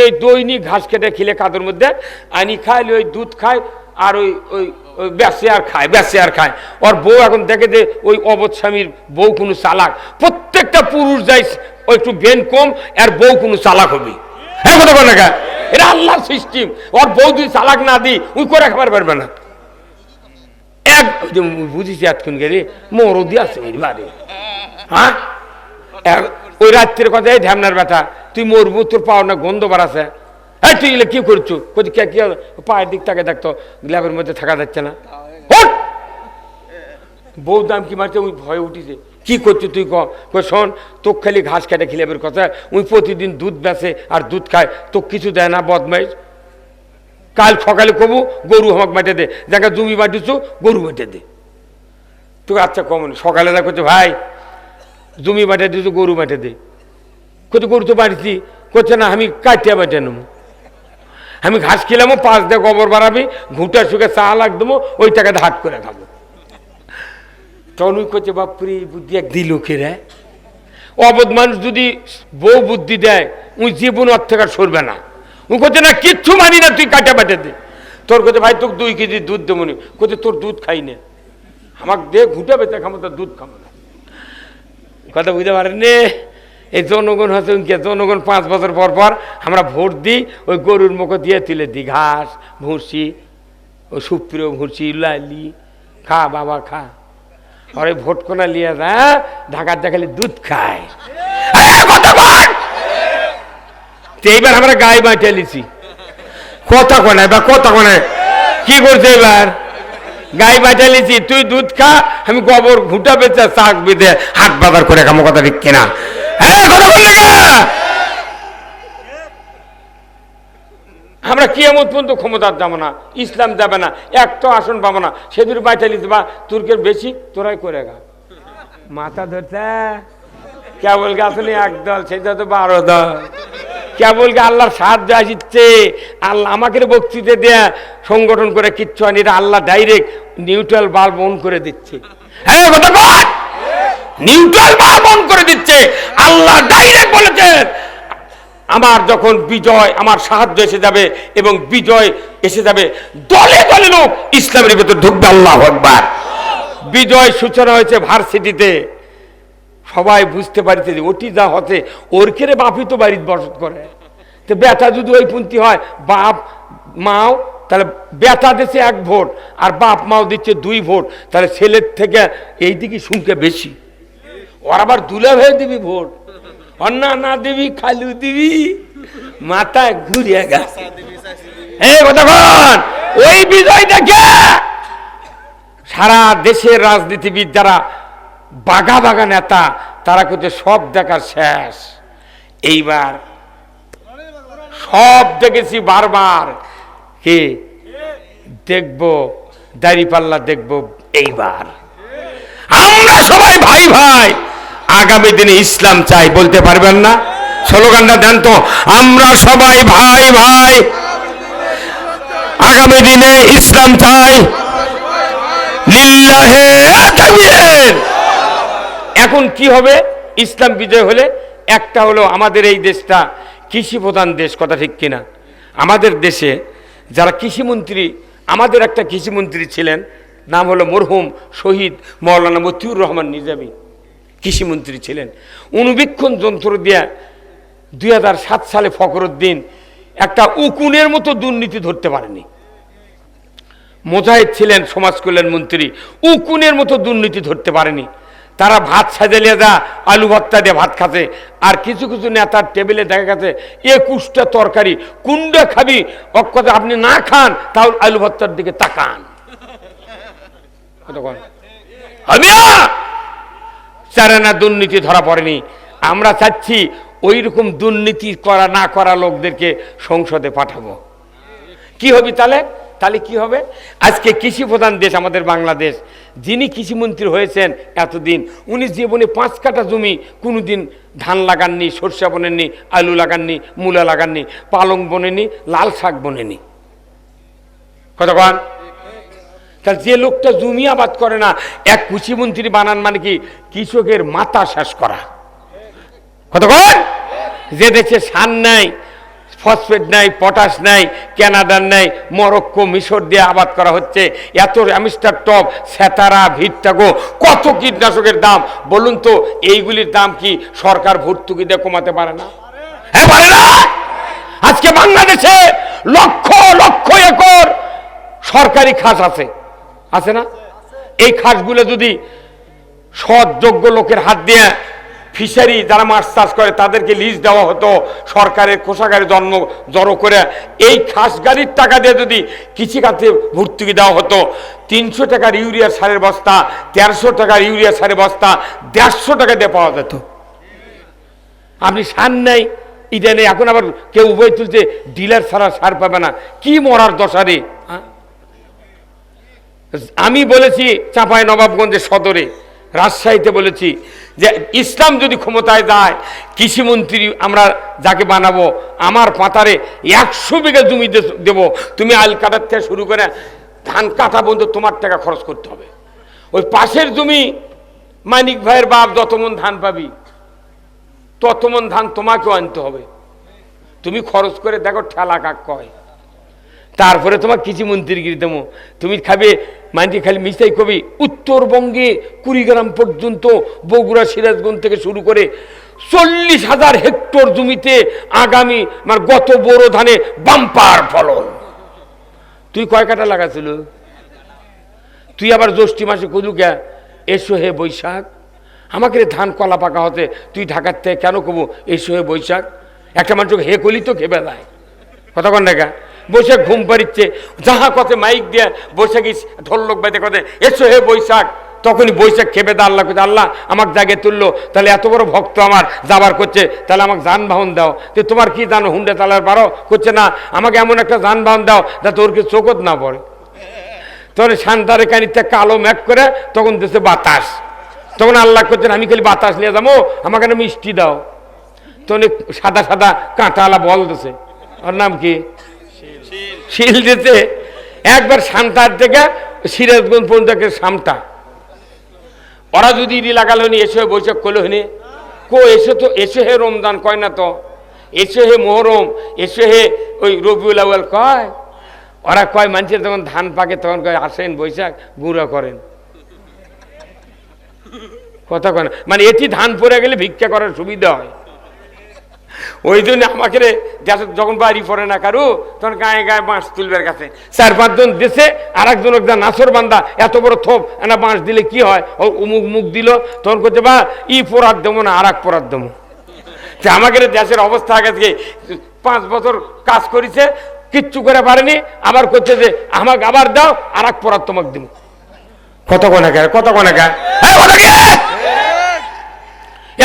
ওই দৈনিক ঘাস কেটে খিলে কাদর মধ্যে আনি খায়, ওই দুধ খায়, আর ওই ওই ওই বেসে আর খায়, বেসে আর খায়। ওর বউ এখন দেখে যে ওই অবধ স্বামীর বউ কোনো চালাক। প্রত্যেকটা পুরুষ যাই ওই একটু বেন কম, আর বউ কোনো চালাক হবে। হ্যাঁ কথা বলে না, এটা আল্লাহর সিস্টেম। ওর বউ যদি চালাক না দিই ওই করে খাবার পারবে না। এক বুঝিছি এতক্ষণ গেলে মরদি আছে বাড়ি। হ্যাঁ ওই রাত্রের কথা, এই ঢ্যামনার বেটা তুই মরবু, তোর পাওয়ার না গন্ধ বাড়াছে। হ্যাঁ তুই এলে কি করছো? কি পায়ের দিক তাকে দেখতো, গ্ল্যাবের মধ্যে থাকা যাচ্ছে না। বউ দাম কি মারছে, ওই ভয়ে উঠিছে। কি করছো তুই? শোন, তোকে খালি ঘাস কাটে খিলেবের কথা, ওই প্রতিদিন দুধ বেচে আর দুধ খায়, তোকে কিছু দেয় না, বদমাইশ। কাল সকালে কবু গরু আমাকে বাটে দে, দেখা জমি বাটিছু গরু বাটে দে। তুই আচ্ছা কমন সকালে দেখ করছে, ভাই জমি বাটে দিয়েছো, গরু বাটে দে। কত গরু তো বাড়িছি, করছে না আমি কাটিয়া বাটে নেব, আমি ঘাস খেলামো, 5 দিয়ে গোবর বাড়াবি, ঘুঁটা শুকে চা লাগ দেবো, ওই টাকাতে হাট করে খাবো। তখন ওই করছে, বাপুরি বুদ্ধি এক দিল খেরে। অবধ মানুষ যদি বউ বুদ্ধি দেয়, ওই জীবন ওর থেকে সরবে না। ও করছে না কিচ্ছু মানি না, তুই কাটা বাটে দে। তোর করছে, ভাই তোকে 2 কেজি দুধ দেবো নি। করছে তোর দুধ খাই না, আমাকে দে, ঘুঁটে বেঁচে খাবো, তোর দুধ খাবো না। কথা বুঝতে পারেন নে? এই জনগণ হচ্ছে, জনগণ 5 বছর পর পর আমরা ভোট দিই, ওই গরুর মুখে দিয়ে তুলে দিই ঘাস ভুসি, ওই সুপ্রিয় ভুসি, লালি খা বাবা খা। আর ওই ভোট কোনা লিয়ে যা, ঢাকার দেখালে দুধ খায়। এইবার আমরা গায়ে বাঁটে লিছি, কথা কোনায় বা কথা কোনায় কি করছে? এবার গাই বাঁচা লিছি, তুই দুধ খা, আমি গোবর ঘুঁটা বেচা শাক বেঁধে হাট বাজার করে খামো। কথা ঠিক কিনা? হ্যাঁ কথা বললে না? আমরা কিয়ামত পর্যন্ত ক্ষমতার যাবো না, ইসলাম যাবে না, একটা আসন পাবো না। সেদুর বাঁচা লিছি বা তুর্কের বেশি, তোরাই করে গা। মাথা ধরছে কেবল আসলে একদল, সেটা তো 12 দল। কেবল আল্লাহর সাহায্য আসছে, আল্লাহ আমাকে বক্তৃতা দেয়া সংগঠন করে কিচ্ছু হয়নি, এটা আল্লাহ ডাইরেক্ট নিউট্রাল বাল্ব অন করে দিচ্ছে। হ্যাঁ কথা বল, নিউট্রাল বাল্ব অন করে দিচ্ছে। আল্লাহ ডাইরেক্ট বলেছেন, আমার যখন বিজয়, আমার সাহায্য এসে যাবে এবং বিজয় এসে যাবে, দলে দলে লোক ইসলামের ভেতর ঢুকবে। আল্লাহু আকবার। বিজয় সূচনা হয়েছে ভার্সিটিতে, সবাই বুঝতে পারিতে যে ওটি যা হতে ওর কেড়ে বাপই তো বাড়িতে বসত করে। তো বেটা যদি ওই পন্থী হয়, বাপ মাও তাহলে বেটা দিচ্ছে 1 ভোট আর বাপ মাও দিচ্ছে 2 ভোট, তাহলে ছেলের থেকে এই দিকে সংখ্যা বেশি। ওর আবার দুলা হয়ে দিবি ভোট, অন্না না দিবি, খালু দিবি, মাথায় ঘুরিয়ে গেছে। কতক্ষণ ওই বিজয় দেখে সারা দেশের রাজনীতিবিদ যারা বাঘা বাঘা নেতা, তারা কিন্তু সব দেখা শেষ। এইবার সব দেখেছি বারবার, কে দেখবো? দাড়িপাল্লা দেখবো। এইবার আমরা সবাই ভাই ভাই, আগামী দিনে ইসলাম চাই, বলতে পারবেন না? স্লোগানটা দেন তো, আমরা সবাই ভাই ভাই, আগামী দিনে ইসলাম চাই, লিল্লাহে তাকবীর। এখন কি হবে? ইসলাম বিজয় হলে একটা হলো, আমাদের এই দেশটা কৃষি প্রধান দেশ, কথা ঠিক কিনা? আমাদের দেশে যারা কৃষিমন্ত্রী, আমাদের একটা কৃষিমন্ত্রী ছিলেন, নাম হলো মরহুম শহীদ মৌলানা মতিউর রহমান নিজামী, কৃষিমন্ত্রী ছিলেন। অনুবীক্ষণ যন্ত্র দিয়ে 2007 সালে ফখরুদ্দিন একটা উকুনের মতো দুর্নীতি ধরতে পারেনি। মোজাহিদ ছিলেন সমাজ কল্যাণ মন্ত্রী, উকুনের মতো দুর্নীতি ধরতে পারেনি। তারা ভাত সাজালিয়ে যা আলু ভর্তা দিয়ে ভাত খাতে, আর কিছু কিছু নেতার টেবিলে দেখা গেছে 21টা তরকারি, কুন্ডা খাবি অক্ষত, আপনি না খান তাহলে আলু ভর্তার দিকে তাকান। চারানা দুর্নীতি ধরা পড়েনি। আমরা চাচ্ছি ওই রকম দুর্নীতি করা না করা লোকদেরকে সংসদে পাঠাবো। কি হবে তাহলে? তাহলে কি হবে? আজকে কৃষি প্রধান দেশ আমাদের বাংলাদেশ, যিনি কৃষিমন্ত্রী হয়েছেন এতদিন, উনি জীবনে 5 কাঠা জমি কোনোদিন ধান লাগাননি, সরষা বোনেননি, আলু লাগাননি, মূলা লাগাননি, পালং বোনেনি, লাল শাক বোনেনি। কতক্ষণ? তাহলে যে লোকটা জমি আবাদ করে না, এক কৃষিমন্ত্রী বানান মানে কি কৃষকের মাথা শেষ করা। কতক্ষণ? যে দেশে সার নাই, ফসফেট নাই, পটাশ নাই, কানাডার নাই, মরক্কো মিশর দিয়ে আবাদ করা হচ্ছে, এত অ্যামিস্টার টপ, সেতারা, ভিট্টাগো, কত কীটনাশকের দাম বলুন তো, এইগুলির দাম কি সরকার ভর্তুকি দিয়ে কমাতে পারে না? হ্যাঁ, পারে না। আজকে বাংলাদেশে লক্ষ লক্ষ একর সরকারি খাস আছে, আছে না? এই খাসগুলো যদি সৎ যোগ্য লোকের হাত দিয়ে, ফিশারি যারা মাছ চাষ করে তাদেরকে লিজ দেওয়া হতো, সরকারের কোষাগারে জড়ো করে এই খাস গাড়ির টাকা দিয়ে যদি কৃষিখাতে ভর্তুকি দেওয়া হতো, 300 টাকার ইউরিয়া সারের বস্তা, 1300 টাকার ইউরিয়া সারের বস্তা 150 টাকা দিয়ে পাওয়া যেত। আপনি সার নেই, এটা নেই, এখন আবার কেউ উভয় তুলছে ডিলার ছাড়া সার পাবে না। কি মরার দশারে! আমি বলেছি চাঁপাই নবাবগঞ্জে সদরে, রাজশাহীতে বলেছি যে ইসলাম যদি ক্ষমতায় যায়, কৃষিমন্ত্রী আমরা যাকে বানাবো, আমার পাতারে 100 বিঘা জমি দেব, তুমি আল কাটার থেকে শুরু করে ধান কাটা বন্ধু তোমার টাকা খরচ করতে হবে। ওই পাশের জমি মানিক ভাইয়ের বাপ যত মন ধান পাবি তত মন ধান তোমাকেও আনতে হবে। তুমি খরচ করে দেখো ঠেলা কাক কয়, তারপরে তোমার কৃষিমন্ত্রীগিরি দেবো। তুমি খাবে মাইন্ডি খালি মিশাই কবি, উত্তরবঙ্গে কুড়িগ্রাম পর্যন্ত, বগুড়া সিরাজগঞ্জ থেকে শুরু করে 40,000 হেক্টর জমিতে আগামী মানে গত বোরো ধানে বাম্পার ফলন। তুই কয় কাটা লাগাছিল? তুই আবার জ্যৈষ্ঠী মাসে কদুকা এসো হে বৈশাখ, আমাকে ধান কলা পাকা হতে তুই ঢাকার থেকে কেন কবো এসো হে বৈশাখ? একটা মানুষকে হে কলি তো খেবে দেয়। কতক্ষণ দেখা বৈশাখ ঘুম পাড়িচ্ছে, যাহা কথা মাইক দিয়ে বৈশাখী ঢোলক বাইতে কথা এসো হে বৈশাখ, তখনই বৈশাখ খেপে দেয় আল্লাহ করছে, আল্লাহ আমাকে জাগে তুললো, তাহলে এত বড় ভক্ত আমার যাবার করছে, তাহলে আমাকে যানবাহন দাও। তো তোমার কি জানো হুন্ডা চালার পারো? করছে না, আমাকে এমন একটা যানবাহন দাও যাতে ওর কি চোখত না পড়ে। তখন শান্তারে কানিতে কালো ম্যাক করে তখন দেশে বাতাস, তখন আল্লাহ করছেন আমি খালি বাতাস নিয়ে যাবো, আমাকে একটা মিষ্টি দাও। তখন সাদা সাদা কাঁটাওয়ালা বল দিছে, ওর নাম কি শিল দিতে, একবার শান্তার থেকে সিরাজগঞ্জ পর্যন্ত সামটা। ওরা যদি ইডি লাগালো নি এসে বৈশাখ করলো হইনি কো, এসে তো এসে হে রমজান কয় না, তো এসে হে মোহরম, এসে হে ওই রবিউল আউয়াল কয়। ওরা কয় মানুষের যখন ধান পাকে তখন কয় আসেন বৈশাখ গুঁড়া করেন। কথা কয় না, মানে এটি ধান পড়ে গেলে ভিক্ষা করার সুবিধা হয়। ওই জন্য আমাকে যখন বাড়ি পড়ে না কারু তখন গায়ে গায়ে বাঁশ তুলবার কাছে 4-5 জন দেশে, আর একজন একজন নাসর বান্দা এত বড় থোপ এনা বাঁশ দিলে কি হয়, ও মুখ মুখ দিল, তখন করছে বা ই পড়ার দেবো না আর এক পড়ার দেবো। আমাকে দেশের অবস্থা আগে 5 বছর কাজ করেছে, কিচ্ছু করে পারেনি, আবার করছে যে আমাকে আবার দাও আর এক পড়ার তোমাকে দেবো। কত কনাকার কত কনাকার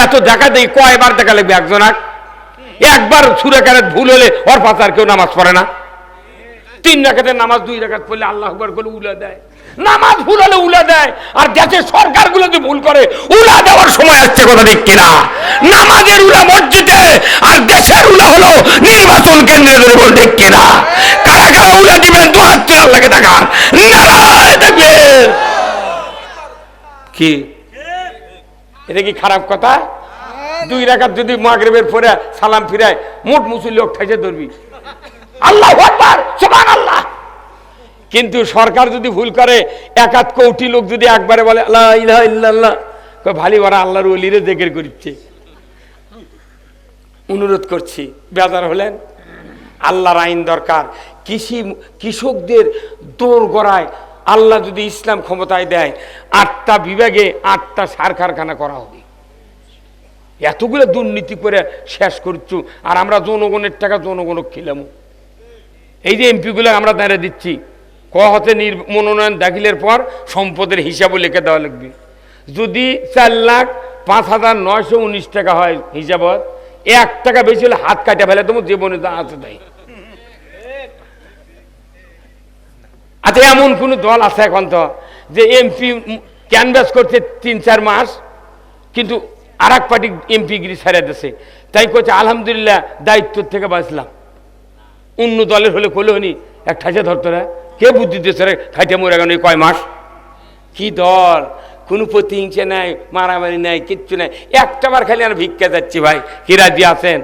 এত দেখা দেখি কয়বার দেখা লাগবে একজন। একবার সুরে কারাত ভুল হলে ওর পাশে আর কেউ নামাজ পড়ে না। 3 রাকাতের নামাজ 2 রাকাত পড়লে আল্লাহু আকবার করে উলা দেয়, নামাজ ভুল হলে উলা দেয়। আর দেশের সরকারগুলো যে ভুল করে উলা দেওয়ার সময় আসছে, কথা ঠিক কিনা? নামাজের উলা মসজিদে আর দেশের উলা হলো নির্বাচন কেন্দ্রে, ধরে বল ঠিক কিনা? কারা কারা উলা দিবেন দু হাত তুলে আল্লাহকে দেখান, নারায় দেখবে কি? এটা কি খারাপ কথা? 2 রাকাত যদি মাগরিবের পরে সালাম ফিরায় মোট মুসল্লি লোক ঠাইছে ধরবি আল্লাহু আকবার সুবহানাল্লাহ। কিন্তু সরকার যদি ভুল করে 1 কোটি লোক যদি একবারে বলে লা ইলাহা ইল্লাল্লাহ, কই ভালি ওরা আল্লাহর ওলিরে জিকির করছে। অনুরোধ করছি, বেজার হলেন? আল্লাহর আইন দরকার। কৃষকদের দৌড় গড়ায় আল্লাহ যদি ইসলাম ক্ষমতায় দেয় 8টা বিভাগে 8টা সার কারখানা করা হবে। এতগুলো দুর্নীতি করে শেষ করছু, আর আমরা জনগণের টাকা জনগণ খেলাম। এই যে এমপিগুলো আমরা দাঁড়িয়ে দিচ্ছি, হতে মনোনয়ন দাখিলের পর সম্পদের হিসাবও লিখে দেওয়া লাগবে। যদি 4,05,919 টাকা হয় হিসাবত, 1 টাকা বেশি হলে হাত কাটা ফেলে তোমার জীবনে যা আছে তাই। আচ্ছা, এমন কোন দল আছে এখন তো যে এমপি ক্যানভাস করছে 3-4 মাস, কিন্তু আর এক পার্টি এমপিগিরি ছেড়ে দিচ্ছে, তাই করছে আলহামদুলিল্লাহ দায়িত্ব থেকে বাঁচলাম। অন্য দলের হলে কলে হনি এক ঠাসে ধরতো না, কে বুদ্ধি দিয়েছে রে খাইতে মরে গেল কয় মাস। কি দল, কোনো প্রতিহিংসা নাই, মারামারি নাই, কিচ্ছু নাই। একটা বার খালি আর ভিক্ষা যাচ্ছি ভাই, কি রাজি আছেন?